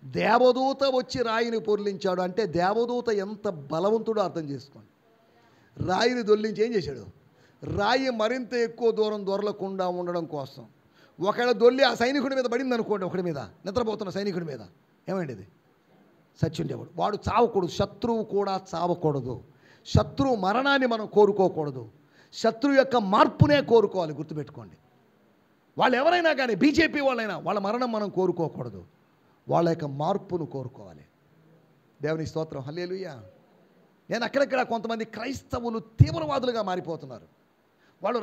దేవదూత వచ్చి రాయిని పొర్లించాడు. అంటే దేవదూత ఎంత బలవంతుడో అర్థం చేసుకోండి. రాయిని దొర్లించి ఏం చేశాడు? రాయి మరింత ఎక్కువ దూరం దొరలకుండా ఉండడం కోసం. ఒకవేళ దొల్లి ఆ సైనికుడి మీద పడింది అనుకోండి, ఒకడి మీద, నిద్రపోతున్న సైనికుడి మీద, ఏమైంది? అది చచ్చుండేవాడు. వాడు చావకూడదు, శత్రువు కూడా చావకూడదు. శత్రువు మరణాన్ని మనం కోరుకోకూడదు, శత్రువు యొక్క మార్పునే కోరుకోవాలి. గుర్తుపెట్టుకోండి. వాళ్ళు ఎవరైనా కానీ, బీజేపీ వాళ్ళైనా, వాళ్ళ మరణం మనం కోరుకోకూడదు, వాళ్ళ యొక్క మార్పును కోరుకోవాలి. దేవుని స్తోత్రం, హల్లెలూయా. నేను అక్కడక్కడ కొంతమంది క్రైస్తవులు తీవ్రవాదులుగా మారిపోతున్నారు. వాళ్ళు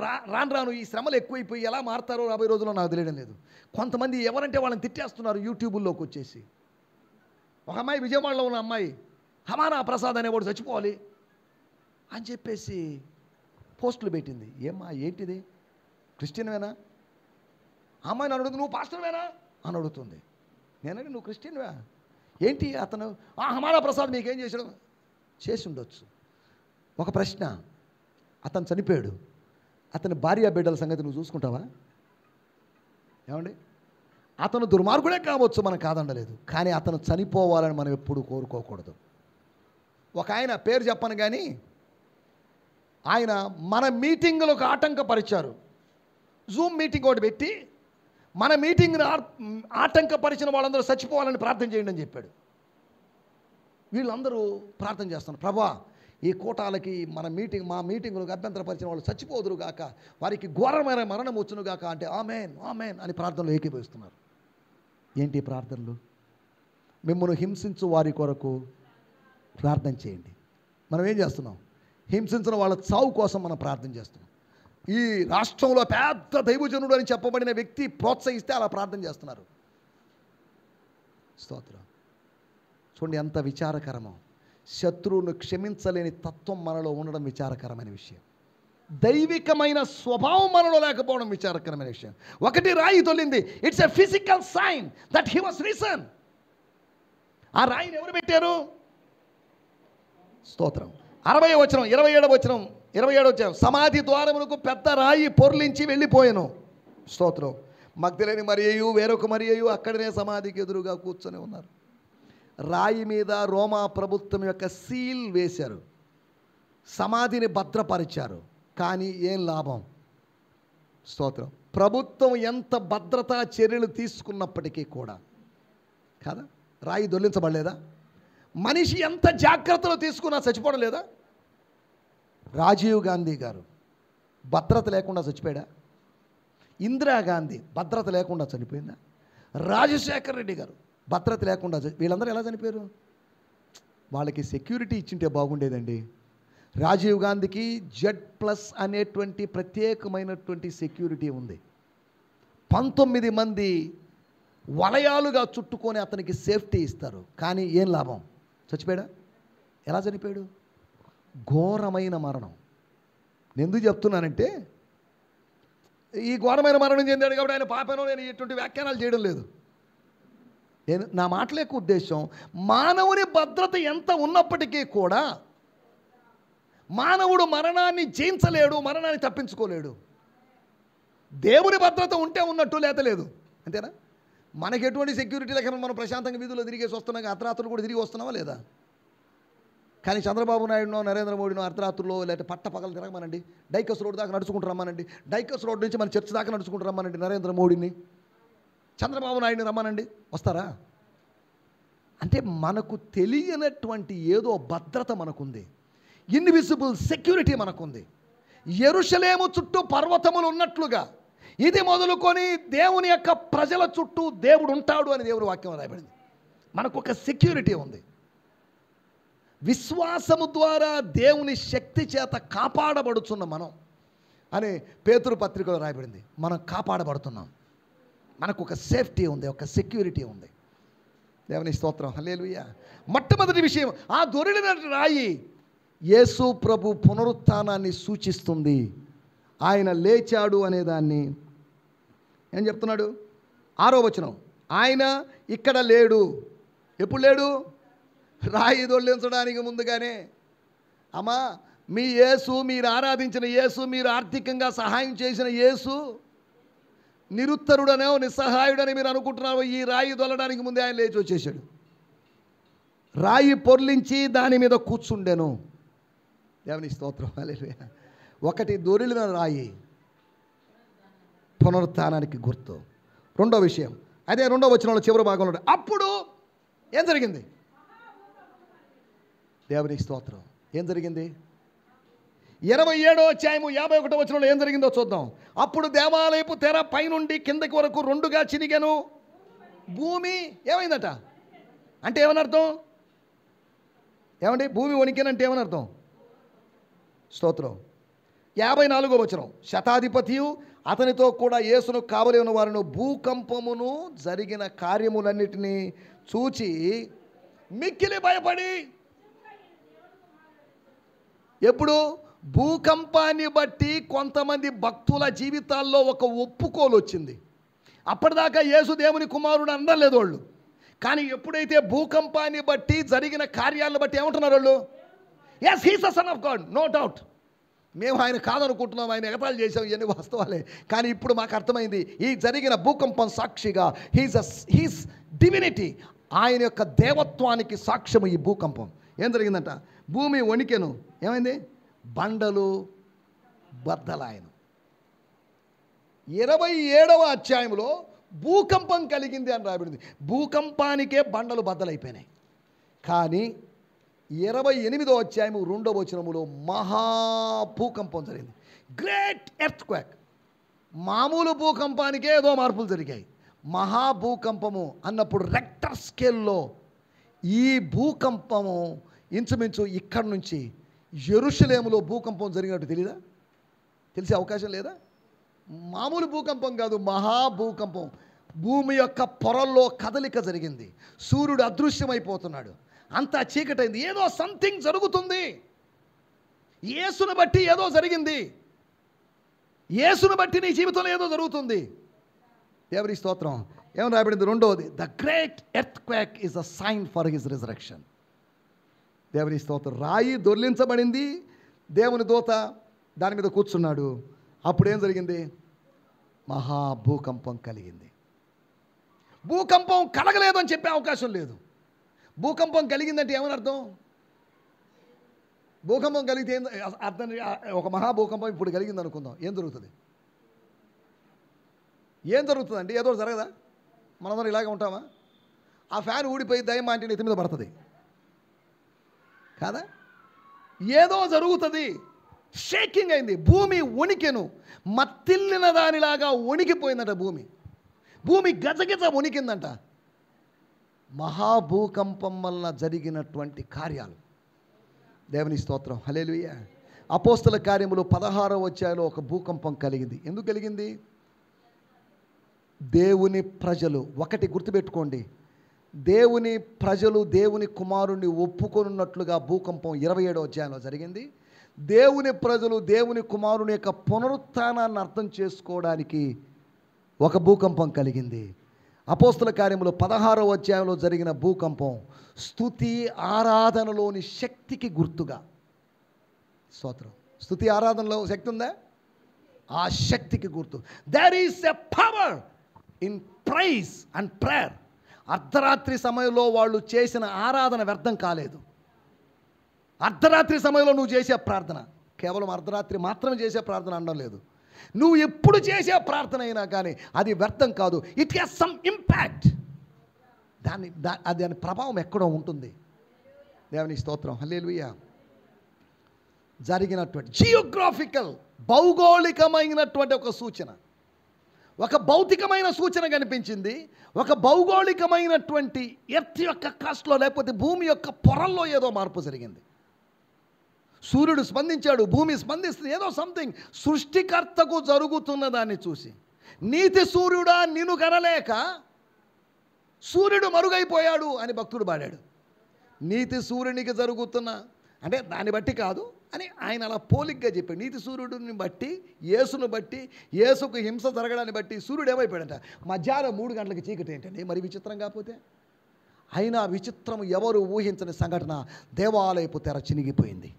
రాను ఈ శ్రమలు ఎక్కువైపోయి ఎలా మారుతారో రాబోయే రోజుల్లో నాకు తెలియడం లేదు. కొంతమంది ఎవరంటే వాళ్ళని తిట్టేస్తున్నారు యూట్యూబుల్లోకి వచ్చేసి. ఒక అమ్మాయి, విజయవాడలో ఉన్న అమ్మాయి, హమానా ప్రసాద్ అనేవాడు చచ్చిపోవాలి అని చెప్పేసి పోస్టులు పెట్టింది. ఏమ్మా ఏంటిది? క్రిస్టియన్వేనా? అమ్మాయిని అడుగుతుంది, నువ్వు పాస్టర్వేనా అని అడుగుతుంది. నేనంటే నువ్వు క్రిస్టియన్వా ఏంటి? అతను హమానా ప్రసాద్ మీకేం చేసాడు? చేసి ఉండొచ్చు. ఒక ప్రశ్న, అతను చనిపోయాడు, అతని భార్య బిడ్డల సంగతి నువ్వు చూసుకుంటావా? ఏమండి? అతను దుర్మార్గుడే కావచ్చు, మనం కాదండలేదు, కానీ అతను చనిపోవాలని మనం ఎప్పుడు కోరుకోకూడదు. ఒక ఆయన పేరు చెప్పను కానీ, ఆయన మన మీటింగులకు ఆటంకపరిచారు. జూమ్ మీటింగ్ ఒకటి పెట్టి మన మీటింగ్ని ఆటంకపరిచిన వాళ్ళందరూ చచ్చిపోవాలని ప్రార్థన చేయండి అని చెప్పాడు. వీళ్ళందరూ ప్రార్థన చేస్తున్నారు, ప్రభా ఈ కూటాలకి మా మీటింగులకు అభ్యంతరపరిచిన వాళ్ళు చచ్చిపోదురు గాక, వారికి ఘోరమైన మరణం వచ్చును గాక అంటే ఆమేన్ ఆమేన్ అని ప్రార్థనలు ఏకీభవిస్తున్నారు. ఏంటి ప్రార్థనలు? మిమ్మల్ని హింసించు వారి కొరకు ప్రార్థన చేయండి. మనం ఏం చేస్తున్నాం? హింసించిన వాళ్ళ చావు కోసం మనం ప్రార్థన చేస్తున్నాం. ఈ రాష్ట్రంలో పెద్ద దైవజనుడు అని చెప్పబడిన వ్యక్తి ప్రోత్సహిస్తే అలా ప్రార్థన చేస్తున్నారు. స్తోత్రం. చూడండి ఎంత విచారకరమో. శత్రువును క్షమించలేని తత్వం మనలో ఉండడం విచారకరమైన విషయం. దైవికమైన స్వభావం మనలో లేకపోవడం విచారకరమైన విషయం. ఒకటి రాయి తొలింది. It's a physical sign that he was risen. ఆ రాయిని ఎవరు పెట్టారు? స్తోత్రం. 60వ వచనం, 27వ వచనం, 27వ వచనం, సమాధి ద్వారములకు పెద్ద రాయి పొర్లించి వెళ్ళిపోయాను. స్తోత్రం. మగ్దలేని మరియయు వేరొక మరియయు అక్కడనే సమాధికి ఎదురుగా కూర్చొని ఉన్నారు. రాయి మీద రోమా ప్రభుత్వం యొక్క సీల్ వేశారు, సమాధిని భద్రపరిచారు. కానీ ఏం లాభం? స్తోత్రం. ప్రభుత్వం ఎంత భద్రతా చర్యలు తీసుకున్నప్పటికీ కూడా కదా, రాయి దొల్లించబడలేదా? మనిషి ఎంత జాగ్రత్తలు తీసుకున్నా చచ్చిపోవడం లేదా? రాజీవ్ గాంధీ గారు భద్రత లేకుండా చచ్చిపోయాడా? ఇందిరాగాంధీ భద్రత లేకుండా చనిపోయిందా? రాజశేఖర్ రెడ్డి గారు భద్రత లేకుండా వీళ్ళందరూ ఎలా చనిపోయారు? వాళ్ళకి సెక్యూరిటీ ఇచ్చింటే బాగుండేదండి. రాజీవ్ గాంధీకి Z+ అనేటువంటి ప్రత్యేకమైనటువంటి సెక్యూరిటీ ఉంది. 19 మంది వలయాలుగా చుట్టుకొని అతనికి సేఫ్టీ ఇస్తారు. కానీ ఏం లాభం? చచ్చిపోయాడా? ఎలా చనిపోయాడు? ఘోరమైన మరణం. నేను ఎందుకు చెప్తున్నానంటే, ఈ ఘోరమైన మరణం చెందాడు కాబట్టి ఆయన పాపనో నేను ఇటువంటి వ్యాఖ్యానాలు చేయడం లేదు. నా మాటల యొక్క ఉద్దేశం, మానవుని భద్రత ఎంత ఉన్నప్పటికీ కూడా మానవుడు మరణాన్ని జయించలేడు, మరణాన్ని తప్పించుకోలేడు. దేవుని భద్రత ఉంటే ఉన్నట్టు లేత లేదు. అంతేనా? మనకి ఎటువంటి సెక్యూరిటీ లేకుండా మనం ప్రశాంతంగా వీధుల్లో తిరిగేసి వస్తున్నాం. అర్ధరాత్రులు కూడా తిరిగి వస్తున్నావా లేదా? కానీ చంద్రబాబు నాయుడునో నరేంద్ర మోడీనో అర్ధరాత్రుల్లో లేకపోతే పట్ట పగలు తిరగమనండి, డైకస్ రోడ్ దాకా నడుచుకుంటూ రమ్మనండి, డైకస్ రోడ్ నుంచి మన చర్చ్ దాకా నడుచుకుంటూ రమ్మనండి, నరేంద్ర మోడీని చంద్రబాబు నాయుడిని రమ్మనండి, వస్తారా? అంటే మనకు తెలియనటువంటి ఏదో భద్రత మనకుంది, ఇన్విజిబుల్ సెక్యూరిటీ మనకుంది. యెరూషలేము చుట్టూ పర్వతములు ఉన్నట్లుగా ఇది మొదలుకొని దేవుని యొక్క ప్రజల చుట్టూ దేవుడు ఉంటాడు అని దేవుని వాక్యం రాయబడింది. మనకు ఒక సెక్యూరిటీ ఉంది. విశ్వాసము ద్వారా దేవుని శక్తి చేత కాపాడబడుతున్న మనం అని పేతురు పత్రికలో రాయబడింది. మనం కాపాడబడుతున్నాం. మనకు ఒక సేఫ్టీ ఉంది, ఒక సెక్యూరిటీ ఉంది. దేవుని స్తోత్రం, హల్లెలూయా. మొట్టమొదటి విషయం, ఆ దొరికిన రాయి యేసు ప్రభు పునరుత్థానాన్ని సూచిస్తుంది. ఆయన లేచాడు అనేదాన్ని ఏం చెప్తున్నాడు? 6వ వచనం, ఆయన ఇక్కడ లేడు. ఎప్పుడు లేడు? రాయి దొల్లించడానికి ముందుగానే. అమ్మా, మీ యేసు, మీరు ఆరాధించిన యేసు, మీరు ఆర్థికంగా సహాయం చేసిన యేసు నిరుత్తరుడనో నిస్సహాయుడని మీరు అనుకుంటున్నారు. ఈ రాయి దొల్లడానికి ముందే ఆయన లేచి వచ్చేసాడు. రాయి పొర్లించి దాని మీద కూర్చుండెను. దేవుని స్తోత్రం, హల్లెలూయా. ఒకటి దొరిలిన రాయి పునరుత్థానానికి గుర్తు. రెండో విషయం, అదే 2వ వచనంలో చివరి భాగంలో, అప్పుడు ఏం జరిగింది? దేవుని స్తోత్రం. ఏం జరిగింది? 27వ అధ్యాయము 51వ వచనంలో ఏం జరిగిందో చూద్దాం. అప్పుడు దేవాలయపు తెర పైనుండి కిందకి వరకు 2గా చినిగెను. భూమి ఏమైందట? అంటే ఏమని అర్థం? ఏమండి, భూమి వణికేనంటే ఏమని అర్థం? స్తోత్రం. 54వ వచనం, శతాధిపతియు అతనితో కూడా యేసును కావలి ఉన్న వారిని భూకంపమును జరిగిన కార్యములన్నిటినీ చూచి మిక్కిలి భయపడి. ఎప్పుడు? భూకంపాన్ని బట్టి కొంతమంది భక్తుల జీవితాల్లో ఒక ఒప్పుకోలు వచ్చింది. అప్పటిదాకా యేసు దేవుని కుమారుడు అనలేదు వాళ్ళు. కానీ ఎప్పుడైతే భూకంపాన్ని బట్టి జరిగిన కార్యాలను బట్టి ఏమంటున్నారు వాళ్ళు? Yes, he's the son of God, no doubt. మేము ఆయన కాదనుకుంటున్నాం, ఆయన ఎగతాళి చేసాం, ఇవన్నీ వాస్తవాలే. కానీ ఇప్పుడు మాకు అర్థమైంది, ఈ జరిగిన భూకంపం సాక్షిగా హీస్ డివినిటీ, ఆయన యొక్క దేవత్వానికి సాక్ష్యము ఈ భూకంపం. ఏం జరిగిందంట? భూమి వణికెను. ఏమైంది? బండలు బద్దలాయను. 27వ అధ్యాయంలో భూకంపం కలిగింది అని రాబడింది. భూకంపానికే బండలు బద్దలైపోయినాయి. కానీ 28వ అధ్యాయము 2వ వచనములో మహాభూకంపం జరిగింది. Great earth quack. మామూలు భూకంపానికే ఏదో మార్పులు జరిగాయి. మహాభూకంపము అన్నప్పుడు రెక్టర్ స్కేల్లో ఈ భూకంపము ఇంచుమించు ఇక్కడి నుంచి యెరూషలేములో భూకంపం జరిగినట్టు తెలీదా? తెలిసే అవకాశం లేదా? మామూలు భూకంపం కాదు, మహాభూకంపం. భూమి యొక్క పొరల్లో కదలిక జరిగింది. సూర్యుడు అదృశ్యమైపోతున్నాడు. అంతా చీకటైంది. ఏదో సంథింగ్ జరుగుతుంది. యేసును బట్టి ఏదో జరిగింది. యేసును బట్టి నీ జీవితంలో ఏదో జరుగుతుంది. దేవుని స్తోత్రం. ఏమని రాయబడింది? 2వది, the great earthquake is a sign for his resurrection. దేవుని స్తోత్రం. రాయి దొర్లించబడింది. దేవుని దూత దాని మీద కూర్చున్నాడు. అప్పుడు ఏం జరిగింది? మహాభూకంపం కలిగింది. భూకంపం కలగలేదు అని చెప్పే అవకాశం లేదు. భూకంపం కలిగిందంటే ఏమని అర్థం? భూకంపం కలిగితే అర్థం. ఒక మహాభూకంపం ఇప్పుడు కలిగింది అనుకుందాం. ఏం జరుగుతుంది? ఏం జరుగుతుందండి? ఏదో జరగదా? మనందరం ఇలాగే ఉంటామా? ఆ ఫ్యాన్ ఊడిపోయి దయ్యం అంటే నెత్తి మీద పడుతుంది కాదా? ఏదో జరుగుతుంది. షేకింగ్ అయింది. భూమి వణికెను. మత్తిల్లిన దానిలాగా వణికిపోయిందంట భూమి. భూమి గజగజ వణికిందంట. మహాభూకంపం వలన జరిగినటువంటి కార్యాలు. దేవుని స్తోత్రం. హల్లెలూయా. అపోస్తల కార్యములు 16వ అధ్యాయంలో ఒక భూకంపం కలిగింది. ఎందుకు కలిగింది? దేవుని ప్రజలు, ఒకటి గుర్తుపెట్టుకోండి, దేవుని ప్రజలు దేవుని కుమారుణ్ణి ఒప్పుకొనున్నట్లుగా భూకంపం 27వ అధ్యాయంలో జరిగింది. దేవుని ప్రజలు దేవుని కుమారుని యొక్క పునరుత్థానాన్ని అర్థం చేసుకోవడానికి ఒక భూకంపం కలిగింది. అపోస్తల కార్యములు 16వ అధ్యాయంలో జరిగిన భూకంపం స్తుతి ఆరాధనలోని శక్తికి గుర్తుగా. స్తోత్రం. స్తుతి ఆరాధనలో శక్తి ఉందా? ఆ శక్తికి గుర్తు. There is a power in praise and prayer. అర్ధరాత్రి సమయంలో వాళ్ళు చేసిన ఆరాధన వ్యర్థం కాలేదు. అర్ధరాత్రి సమయంలో నువ్వు చేసే ప్రార్థన, కేవలం అర్ధరాత్రి మాత్రమే చేసే ప్రార్థన అనడం లేదు. నువ్వు ఎప్పుడు చేసే ప్రార్థన అయినా కానీ అది వ్యర్థం కాదు. It has some impact. దాని ప్రభావం ఎక్కడో ఉంటుంది. దేవుని స్తోత్రం. హల్లెలూయా. జరిగినటువంటి జియోగ్రాఫికల్, భౌగోళికమైనటువంటి ఒక సూచన, ఒక భౌతికమైన సూచన కనిపించింది. ఒక భౌగోళికమైనటువంటి ఎర్త్ యొక్క కాస్ట్లో, లేకపోతే భూమి యొక్క పొరల్లో ఏదో మార్పు జరిగింది. సూర్యుడు స్పందించాడు, భూమి స్పందిస్తుంది. ఏదో సంథింగ్ సృష్టికర్తకు జరుగుతున్న దాన్ని చూసి, నీతి సూర్యుడా నిన్ను కనలేక సూర్యుడు మరుగైపోయాడు అని భక్తుడు పాడాడు. నీతి సూర్యునికి జరుగుతున్న అంటే దాన్ని బట్టి కాదు అని ఆయన అలా పోలిగ్గా చెప్పాడు. నీతి సూర్యుడిని బట్టి, యేసును బట్టి, యేసుకు హింస జరగడాన్ని బట్టి సూర్యుడు ఏమైపోయాడంట? మధ్యాహ్నం 3 గంటలకు చీకటి ఏంటండి? మరి విచిత్రం కాకపోతే. అయినా విచిత్రం ఎవరు ఊహించని సంఘటన, దేవాలయపు తెర చినిగిపోయింది.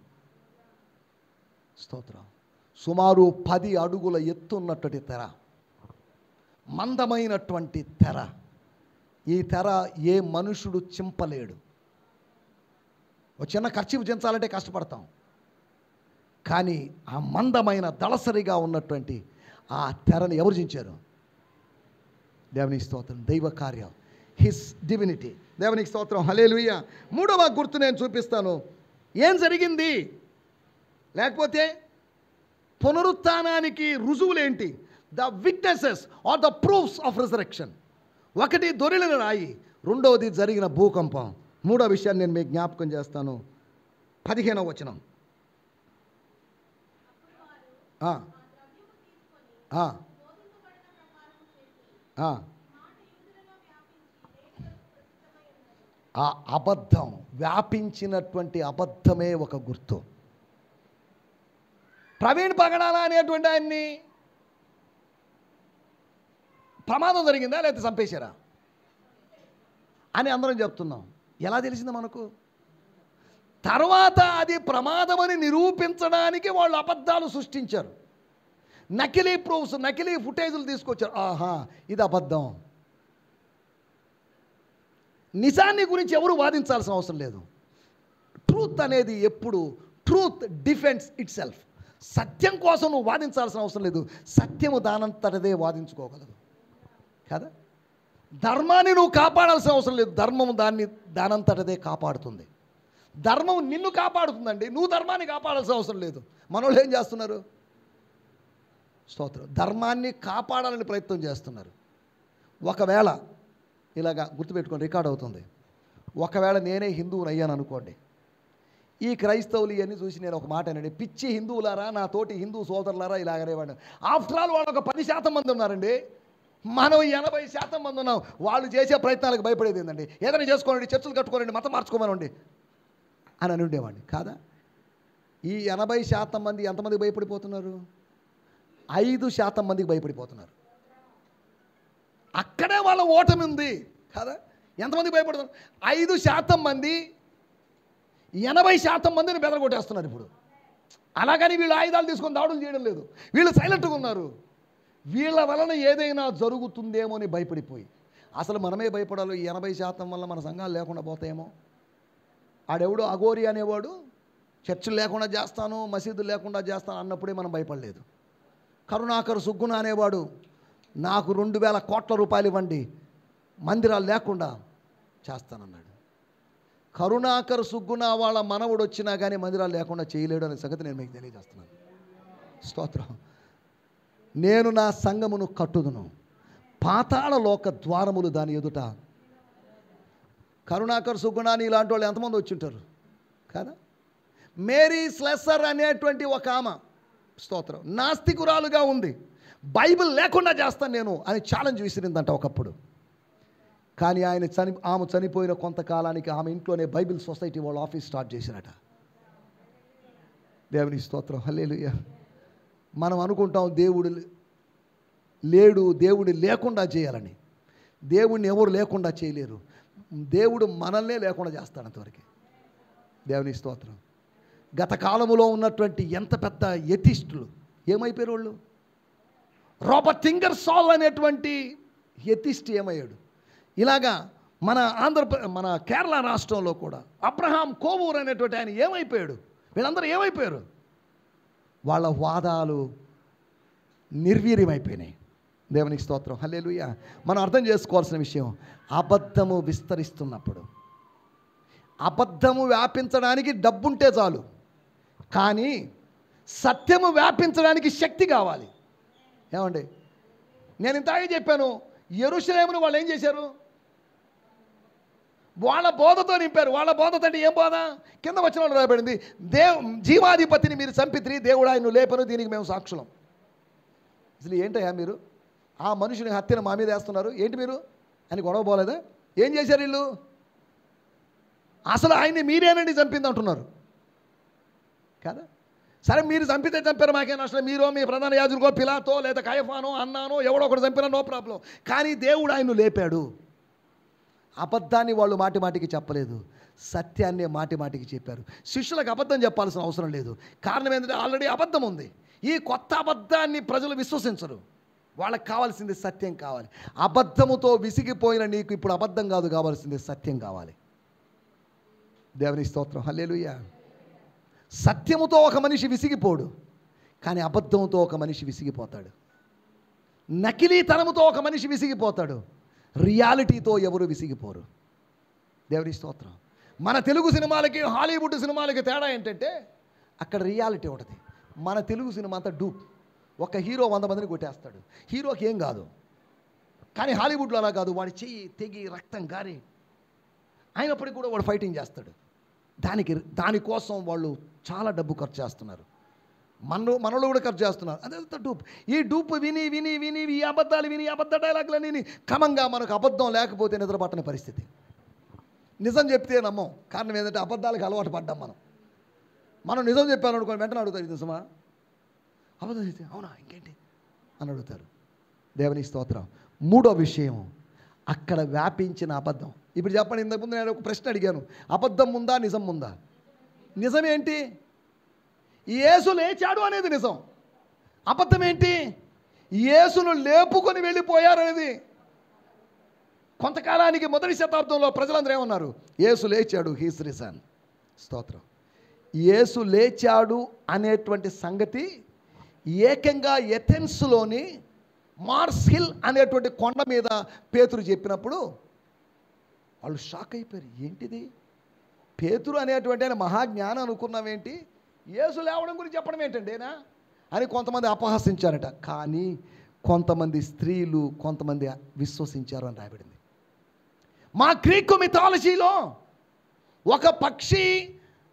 స్తోత్రం. సుమారు 10 అడుగుల ఎత్తున్నటువంటి తెర, మందమైనటువంటి తెర. ఈ తెర ఏ మనుషుడు చింపలేడు. ఒక చిన్న ఖర్చు చించాలంటే కష్టపడతాం, కానీ ఆ మందమైన దళసరిగా ఉన్నటువంటి ఆ తెరని ఎవరు చించారు? దేవునికి స్తోత్రం. దైవ కార్యం, హిస్ డివినిటీ. దేవునికి స్తోత్రం. హల్లెలూయా. 3వ గుర్తు నేను చూపిస్తాను. ఏం జరిగింది, లేకపోతే పునరుత్థానానికి రుజువులేంటి? The witnesses are the proofs of resurrection. 1 దొరిలిన రాయి, 2వది జరిగిన భూకంపం. 3వ విషయాన్ని నేను మీకు జ్ఞాపకం చేస్తాను. 15వ వచనం. ఆ అబద్ధం, వ్యాపించినటువంటి అబద్ధమే ఒక గుర్తు. ప్రవీణ్ పగడాల అనేటువంటి ఆయన్ని ప్రమాదం జరిగిందా లేకపోతే చంపేశారా అని అందరం చెప్తున్నాం. ఎలా తెలిసింది మనకు? తర్వాత అది ప్రమాదమని నిరూపించడానికి వాళ్ళు అబద్ధాలు సృష్టించారు. నకిలీ ప్రూఫ్స్, నకిలీ ఫుటేజులు తీసుకొచ్చారు. ఆహా, ఇది అబద్ధం. నిజాన్ని గురించి ఎవరు వాదించాల్సిన అవసరం లేదు. ట్రూత్ అనేది ఎప్పుడు, ట్రూత్ డిఫెండ్స్ ఇట్ సెల్ఫ్. సత్యం కోసం నువ్వు వాదించాల్సిన అవసరం లేదు. సత్యము దానంతటదే వాదించుకోగలదు కదా. ధర్మాన్ని నువ్వు కాపాడాల్సిన అవసరం లేదు. ధర్మము దానంతటదే కాపాడుతుంది. ధర్మం నిన్ను కాపాడుతుందండి, నువ్వు ధర్మాన్ని కాపాడాల్సిన అవసరం లేదు. మనోళ్ళు ఏం చేస్తున్నారు? స్తోత్రం, ధర్మాన్ని కాపాడాలని ప్రయత్నం చేస్తున్నారు. ఒకవేళ ఇలాగా గుర్తుపెట్టుకొని రికార్డ్ అవుతుంది, ఒకవేళ నేనే హిందువుని అయ్యాను అనుకోండి, ఈ క్రైస్తవులు ఇవన్నీ చూసి నేను ఒక మాట అనండి, పిచ్చి హిందువులారా, నా తోటి హిందూ సోదరులారా ఇలాగనేవాడు. ఆఫ్టర్ ఆల్ వాళ్ళు ఒక 10% మంది ఉన్నారండి, మనం 80% మంది ఉన్నాం. వాళ్ళు చేసే ప్రయత్నాలకు భయపడేది ఏంటండి? ఏదైనా చేసుకోనండి, చర్చలు కట్టుకోనండి, మతం మార్చుకోమనండి అని ఉండేవాడిని కాదా? ఈ 80% మంది ఎంతమందికి భయపడిపోతున్నారు? 5% మందికి భయపడిపోతున్నారు. అక్కడే వాళ్ళ ఓటమి ఉంది కదా. ఎంతమందికి భయపడుతున్నారు? 5% మంది 80% మందిని బెదరగొట్టేస్తున్నారు ఇప్పుడు. అలాగని వీళ్ళు ఆయుధాలు తీసుకొని దాడులు చేయడం లేదు, వీళ్ళు సైలెంట్గా ఉన్నారు. వీళ్ళ వలన ఏదైనా జరుగుతుందేమో అని భయపడిపోయి, అసలు మనమే భయపడాలి. 80% వల్ల మన సంఘాలు లేకుండా పోతాయేమో. ఆడెవడో అఘోరి అనేవాడు చర్చిలు లేకుండా చేస్తాను, మసీదులు లేకుండా చేస్తాను అన్నప్పుడే మనం భయపడలేదు. కరుణాకర్ సుగ్గుణ అనేవాడు నాకు 2000 కోట్ల రూపాయలు ఇవ్వండి మందిరాలు లేకుండా చేస్తానన్నాడు. కరుణాకర్ సుగ్గుణ వాళ్ళ మనవుడు వచ్చినా కానీ మందిరాలు లేకుండా చేయలేడు అనే సంగతి నేను మీకు తెలియజేస్తున్నాను. స్తోత్రం. నేను నా సంఘమును కట్టుదును, పాతాళ లోక ద్వారములు దాని ఎదుట. కరుణాకర్ సుగ్గుణాని ఇలాంటి వాళ్ళు ఎంతమంది వచ్చి ఉంటారు కదా. మేరీ స్లెసర్ అనేటువంటి ఒక ఆమె, స్తోత్రం, నాస్తికురాలుగా ఉంది, బైబిల్ లేకుండా చేస్తాను నేను అని ఛాలెంజ్ విసిరిందంట ఒకప్పుడు. కానీ ఆమె చనిపోయిన కొంతకాలానికి ఆమె ఇంట్లోనే బైబిల్ సొసైటీ వాళ్ళు ఆఫీస్ స్టార్ట్ చేశారట. దేవుని స్తోత్రం, హల్లెలూయా. మనం అనుకుంటాం దేవుడు లేడు, దేవుడు లేకుండా చేయాలని. దేవుడిని ఎవరు లేకుండా చేయలేరు, దేవుడు మనల్నే లేకుండా చేస్తాడు అంతవరకు. దేవుని స్తోత్రం. గత కాలంలో ఉన్నటువంటి ఎంత పెద్ద ఎథిస్టులు ఏమైపోయారు వాళ్ళు. రాబర్ట్ ఇంగర్సాల్ అనేటువంటి ఎథిస్ట్ ఏమయ్యాడు. ఇలాగా మన కేరళ రాష్ట్రంలో కూడా అబ్రహాం కోవూర్ అనేటువంటి ఆయన ఏమైపోయాడు. వీళ్ళందరూ ఏమైపోయారు? వాళ్ళ వాదాలు నిర్వీర్యమైపోయినాయి. దేవునికి స్తోత్రం, హల్లెలూయా. మనం అర్థం చేసుకోవాల్సిన విషయం, అబద్ధము విస్తరిస్తున్నప్పుడు, అబద్ధము వ్యాపించడానికి డబ్బుంటే చాలు, కానీ సత్యము వ్యాపించడానికి శక్తి కావాలి. ఏమండి, నేను ఇంతగా చెప్పాను, యెరూషలేమును వాళ్ళు ఏం చేశారు? వాళ్ళ బోధతో నింపారు. వాళ్ళ బోధతో అంటే ఏం బోధ? కింద వచనంలో రాయబడింది, జీవాధిపతిని మీరు చంపితిరి, దేవుడు ఆయన్ను లేపను, దీనికి మేము సాక్షులం. అసలు ఏంటయ్యా మీరు ఆ మనుషుని హత్యను మా మీద వేస్తున్నారు ఏంటి మీరు అని గొడవ పోలేదా? ఏం చేశారు వీళ్ళు? అసలు ఆయన్ని మీరేనండి చంపింది అంటున్నారు కదా. సరే, మీరు చంపితే చంపారు, మాకేం నష్టం. మీరు మీ ప్రధాన యాజకుడికో పిలాతో లేదా కయఫానో అన్నానో ఎవడో ఒకటి చంపినా నో ప్రాబ్లం. కానీ దేవుడు ఆయన్ను లేపాడు. అబద్ధాన్ని వాళ్ళు మాటి మాటికి చెప్పలేదు, సత్యాన్ని మాటి మాటికి చెప్పారు. శిష్యులకు అబద్ధం చెప్పాల్సిన అవసరం లేదు. కారణం ఏంటంటే ఆల్రెడీ అబద్ధం ఉంది. ఈ కొత్త అబద్ధాన్ని ప్రజలు విశ్వసించరు. వాళ్ళకి కావాల్సింది సత్యం కావాలి. అబద్ధముతో విసిగిపోయిన నీకు ఇప్పుడు అబద్ధం కాదు కావాల్సింది, సత్యం కావాలి. దేవుని స్తోత్రం, హల్లెలూయా. సత్యముతో ఒక మనిషి విసిగిపోడు, కానీ అబద్ధముతో ఒక మనిషి విసిగిపోతాడు. నకిలీతనముతో ఒక మనిషి విసిగిపోతాడు, రియాలిటీతో ఎవరు విసిగిపోరు. దేవుని స్తోత్రం. మన తెలుగు సినిమాలకి హాలీవుడ్ సినిమాలకి తేడా ఏంటంటే అక్కడ రియాలిటీ ఉంటుంది. మన తెలుగు సినిమా అంతా డూప్. ఒక హీరో 100 మందిని కొట్టేస్తాడు, హీరోకి ఏం కాదు. కానీ హాలీవుడ్లో అలా కాదు, వాడి చెయ్యి తెగి రక్తం గారి అయినప్పటికీ కూడా వాడు ఫైటింగ్ చేస్తాడు. దానికోసం వాళ్ళు చాలా డబ్బు ఖర్చు చేస్తున్నారు. మనలో కూడా ఖర్చు చేస్తున్నారు. అదంతా డూప్. ఈ డూప్ విని విని విని ఈ అబద్ధాలు విని అబద్ధ డైలాగులు విని క్రమంగా మనకు అబద్ధం లేకపోతే నిద్రపట్టని పరిస్థితి. నిజం చెప్తే నమ్మం. కారణం ఏంటంటే అబద్ధాలకు అలవాటు పడ్డాం మనం నిజం చెప్పాను అనుకోండి, వెంటనే అడుగుతారు, ఇది నిజమా? అబద్ధం చెప్తే అవునా ఇంకేంటి అని అడుగుతారు. దేవుని స్తోత్రం. మూడో విషయం, అక్కడ వ్యాపించిన అబద్ధం. ఇప్పుడు చెప్పండి, ఇంతకుముందు నేను ఒక ప్రశ్న అడిగాను, అబద్ధం ఉందా నిజం ఉందా? నిజం ఏంటి? యేసు లేచాడు అనేది నిజం. అబద్ధం ఏంటి? యేసును లేపుకొని వెళ్ళిపోయారు అనేది. కొంతకాలానికి మొదటి శతాబ్దంలో ప్రజలందరూ ఏమన్నారు? యేసు లేచాడు, హీస్ రిసన్. స్తోత్రం. యేసు లేచాడు అనేటువంటి సంగతి ఏకంగా ఎథెన్స్లోని మార్స్ హిల్ అనేటువంటి కొండ మీద పేతురు చెప్పినప్పుడు వాళ్ళు షాక్ అయిపోయారు. ఏంటిది? పేతురు అనేటువంటి ఆయన మహాజ్ఞానం అనుకున్నావేంటి, యేసు లేవడం గురించి చెప్పడం ఏంటండేనా అని కొంతమంది అపహసించారట. కానీ కొంతమంది స్త్రీలు కొంతమంది విశ్వసించారు అని రాయబడింది. మా గ్రీకు మిథాలజీలో ఒక పక్షి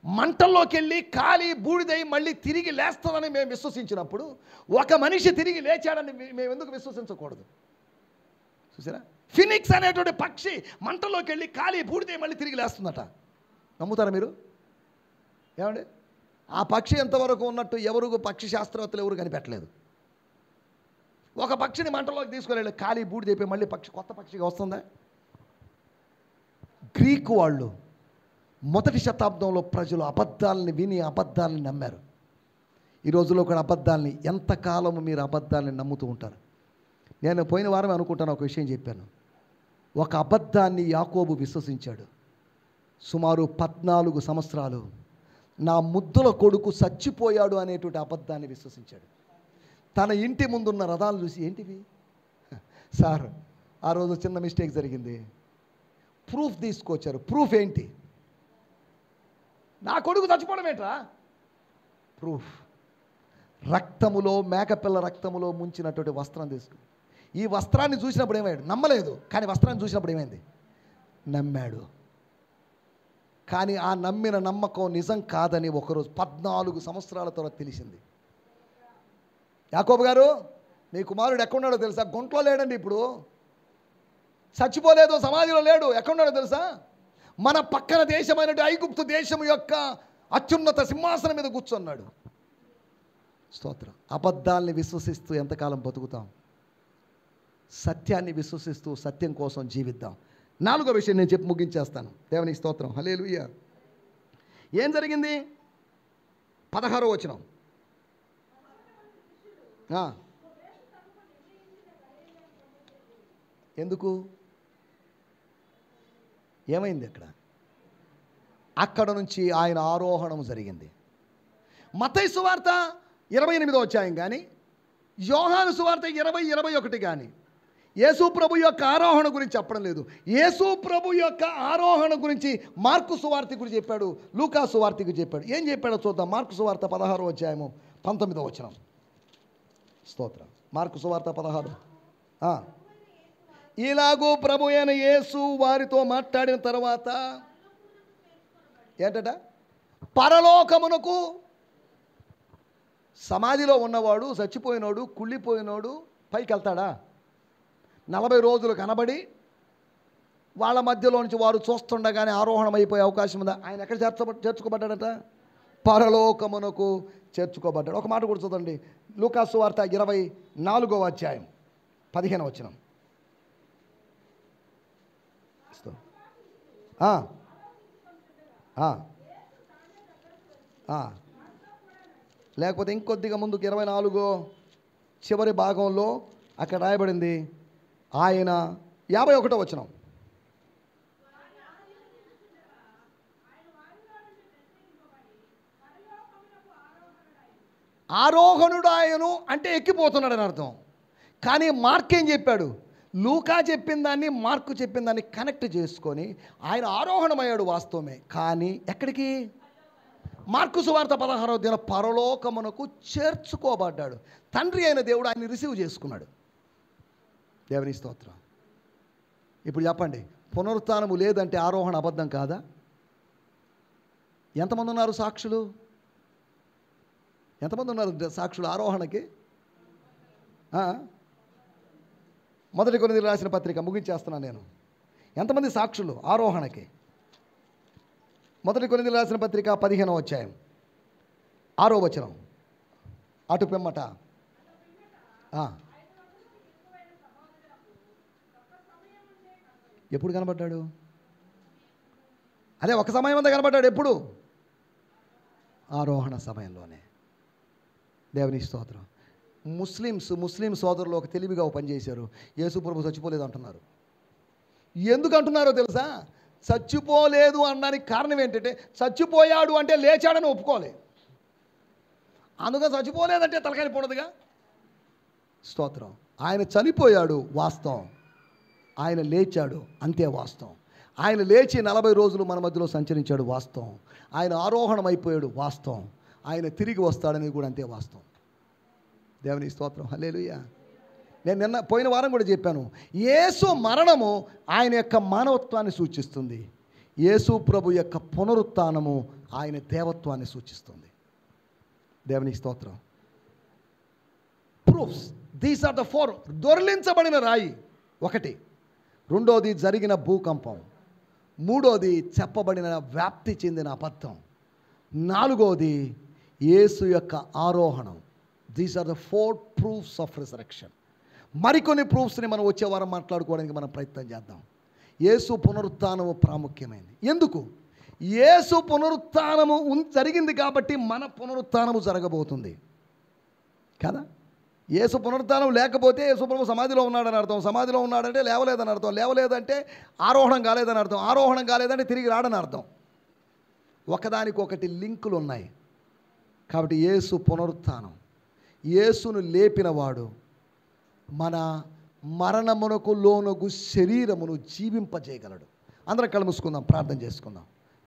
మంటల్లోకి వెళ్ళి కాలి బూడిదై మళ్ళీ తిరిగి లేస్తుందని మేము విశ్వసించినప్పుడు ఒక మనిషి తిరిగి లేచాడని మేము ఎందుకు విశ్వసించకూడదు? చూసారా, ఫినిక్స్ అనేటువంటి పక్షి మంటల్లోకి వెళ్ళి కాలి బూడిదై మళ్ళీ తిరిగి లేస్తుందట. నమ్ముతారా మీరు? ఏమండి, ఆ పక్షి ఎంతవరకు ఉన్నట్టు ఎవరు పక్షి శాస్త్రవేత్తలు ఎవరు కనిపెట్టలేదు. ఒక పక్షిని మంటలోకి తీసుకొని వెళ్ళి ఖాళీ బూడిదైపోయి మళ్ళీ పక్షి కొత్త పక్షిగా వస్తుందా? గ్రీకు వాళ్ళు మొదటి శతాబ్దంలో ప్రజలు అబద్ధాలని విని అబద్ధాలని నమ్మారు. ఈ రోజుల్లో కూడా అబద్ధాలని, ఎంతకాలము మీరు అబద్ధాలని నమ్ముతూ ఉంటారు? నేను పోయిన వారం అనుకుంటాను, ఒక విషయం చెప్పాను. ఒక అబద్ధాన్ని యాకోబు విశ్వసించాడు. సుమారు 14 సంవత్సరాలు నా ముద్దుల కొడుకు చచ్చిపోయాడు అనేటువంటి అబద్ధాన్ని విశ్వసించాడు. తన ఇంటి ముందున్న రథాలు చూసి, ఏంటివి సార్, ఆ రోజు చిన్న మిస్టేక్ జరిగింది, ప్రూఫ్ తీసుకొచ్చారు. ప్రూఫ్ ఏంటి? నా కొడుకు చచ్చిపోవడం ఏంట్రా? ప్రూఫ్. రక్తములో, మేకపిల్ల రక్తములో ముంచినటువంటి వస్త్రం తీసుకు. ఈ వస్త్రాన్ని చూసినప్పుడు ఏమయ్యాడు? నమ్మలేదు. కానీ వస్త్రాన్ని చూసినప్పుడు ఏమైంది? నమ్మాడు. కానీ ఆ నమ్మిన నమ్మకం నిజం కాదని ఒకరోజు 14 సంవత్సరాల తర్వాత తెలిసింది. యాకోబు గారు, మీ కుమారుడు ఎక్కడున్నాడో తెలుసా? గుంట్లో లేడండి, ఇప్పుడు చచ్చిపోలేదు, సమాధిలో లేడు. ఎక్కడున్నాడో తెలుసా? మన పక్కన దేశమైనటువంటి ఐగుప్తు దేశం యొక్క అత్యున్నత సింహాసనం మీద కూర్చున్నాడు. స్తోత్రం. అబద్ధాల్ని విశ్వసిస్తూ ఎంతకాలం బతుకుతాం? సత్యాన్ని విశ్వసిస్తూ సత్యం కోసం జీవిద్దాం. 4వ విషయం నేను చెప్పి ముగించేస్తాను. దేవునికి స్తోత్రం. హల్లెలూయా. ఏం జరిగింది? 16వ వచనం. ఎందుకు? ఏమైంది అక్కడ? అక్కడ నుంచి ఆయన ఆరోహణం జరిగింది. మత్తయి సువార్త 28వ అధ్యాయం కానీ, యోహాను సువార్త 20-21 కానీ యేసు ప్రభు యొక్క ఆరోహణ గురించి చెప్పడం లేదు. యేసు ప్రభు యొక్క ఆరోహణ గురించి మార్కు సువార్త గురించి చెప్పాడు, లూకా సువార్త గురించి చెప్పాడు. ఏం చెప్పాడో చూద్దాం. మార్కు సువార్త 16వ అధ్యాయము 19వ వచనం. స్తోత్రం. మార్కు సువార్త 16. ఇలాగూ ప్రభు అయిన యేసు వారితో మాట్లాడిన తర్వాత ఏంటట? పరలోకమునకు. సమాధిలో ఉన్నవాడు, చచ్చిపోయినోడు, కుళ్ళిపోయినోడు పైకి వెళ్తాడా? 40 రోజులు కనబడి వాళ్ళ మధ్యలో నుంచి వారు చూస్తుండగానే ఆరోహణం అయిపోయే అవకాశం ఉందా? ఆయన ఎక్కడ చేర్చుకోబడ్డాడట? పరలోకమునకు చేర్చుకోబడ్డాడు. ఒక మాట కూడా చూడండి, లూకా సువార్త 24వ అధ్యాయం 15వ వచనం. లేకపోతే ఇంకొద్దిగా ముందుకు 24 చివరి భాగంలో అక్కడ రాయబడింది, ఆయన 51వ వచనం. ఆరోహణుడు ఆయను అంటే ఎక్కిపోతున్నాడు అని అర్థం. కానీ మార్క్ ఏం చెప్పాడు? లూకా చెప్పిన దాన్ని మార్కు చెప్పిన దాన్ని కనెక్ట్ చేసుకొని ఆయన ఆరోహణమయ్యాడు వాస్తవమే. కానీ ఎక్కడికి? మార్కు సువార్త 16వ అధ్యాయం పరలోకమునకు చేర్చుకోబడ్డాడు. తండ్రి అయిన దేవుడు ఆయన్ని రిసీవ్ చేసుకున్నాడు. దేవుని స్తోత్రం. ఇప్పుడు చెప్పండి, పునరుత్థానము లేదంటే ఆరోహణ అబద్ధం కాదా? ఎంతమంది ఉన్నారు సాక్షులు? ఎంతమంది ఉన్నారు సాక్షులు ఆరోహణకి? 1 కొరింథీయులకు రాసిన పత్రిక ముగించేస్తున్నాను నేను. ఎంతమంది సాక్షులు ఆరోహణకి? 1 కొరింథీయులకు రాసిన పత్రిక 15వ అధ్యాయం 6వ వచనం. అటు పిమ్మట ఎప్పుడు కనబడ్డాడు? అదే ఒక సమయం అంతా కనబడ్డాడు. ఎప్పుడు? ఆరోహణ సమయంలోనే. దేవుని స్తోత్రం. ముస్లిం సోదరులు ఒక తెలివిగా పనిచేశారు. యేసు ప్రభు చచ్చిపోలేదు అంటున్నారు. ఎందుకు అంటున్నారో తెలుసా? చచ్చిపోలేదు అనడానికి కారణం ఏంటంటే, చచ్చిపోయాడు అంటే లేచాడని ఒప్పుకోలే. అందుకని చచ్చిపోలేదంటే తలకాయ పోడదుగా. స్తోత్రం. ఆయన చనిపోయాడు వాస్తవం, ఆయన లేచాడు అంతే వాస్తవం. ఆయన లేచి 40 రోజులు మన మధ్యలో సంచరించాడు, వాస్తవం. ఆయన ఆరోహణం అయిపోయాడు, వాస్తవం. ఆయన తిరిగి వస్తాడనేది కూడా అంతే వాస్తవం. దేవుని స్తోత్రం, హల్లెలూయా. నేను పోయిన వారం కూడా చెప్పాను, యేసు మరణము ఆయన యొక్క మానవత్వాన్ని సూచిస్తుంది. యేసు ప్రభు యొక్క పునరుత్థానము ఆయన దేవత్వాన్ని సూచిస్తుంది. దేవుని స్తోత్రం. Proofs, these are the 4. దొర్లించబడిన రాయి ఒకటి, రెండోది జరిగిన భూకంపం, మూడోది చెప్పబడిన వ్యాప్తి చెందిన అబద్ధం, నాలుగోది యేసు యొక్క ఆరోహణం. These are the 4 proofs of resurrection. మరికొన్ని ప్రూఫ్స్ని మనం వచ్చే వారం మాట్లాడుకోవడానికి మనం ప్రయత్నం చేద్దాం. యేసు పునరుత్థానము ప్రాముఖ్యమైనది. ఎందుకు? యేసు పునరుత్థానము జరిగింది కాబట్టి మన పునరుత్థానము జరగబోతుంది కదా. యేసు పునరుత్థానం లేకపోతే యేసు ప్రభు సమాధిలో ఉన్నాడని అర్థం. సమాధిలో ఉన్నాడంటే లేవలేదని అర్థం. లేవలేదంటే ఆరోహణం కాలేదని అర్థం. ఆరోహణం కాలేదంటే తిరిగి రాడని అర్థం. ఒకదానికొకటి లింకులు ఉన్నాయి. కాబట్టి యేసు పునరుత్థానం, యేసును లేపినవాడు మన మరణమునకు లోనగు శరీరమును జీవింపజేయగలడు. అందరం కళ్ళు మూసుకుందాం, ప్రార్థన చేసుకుందాం.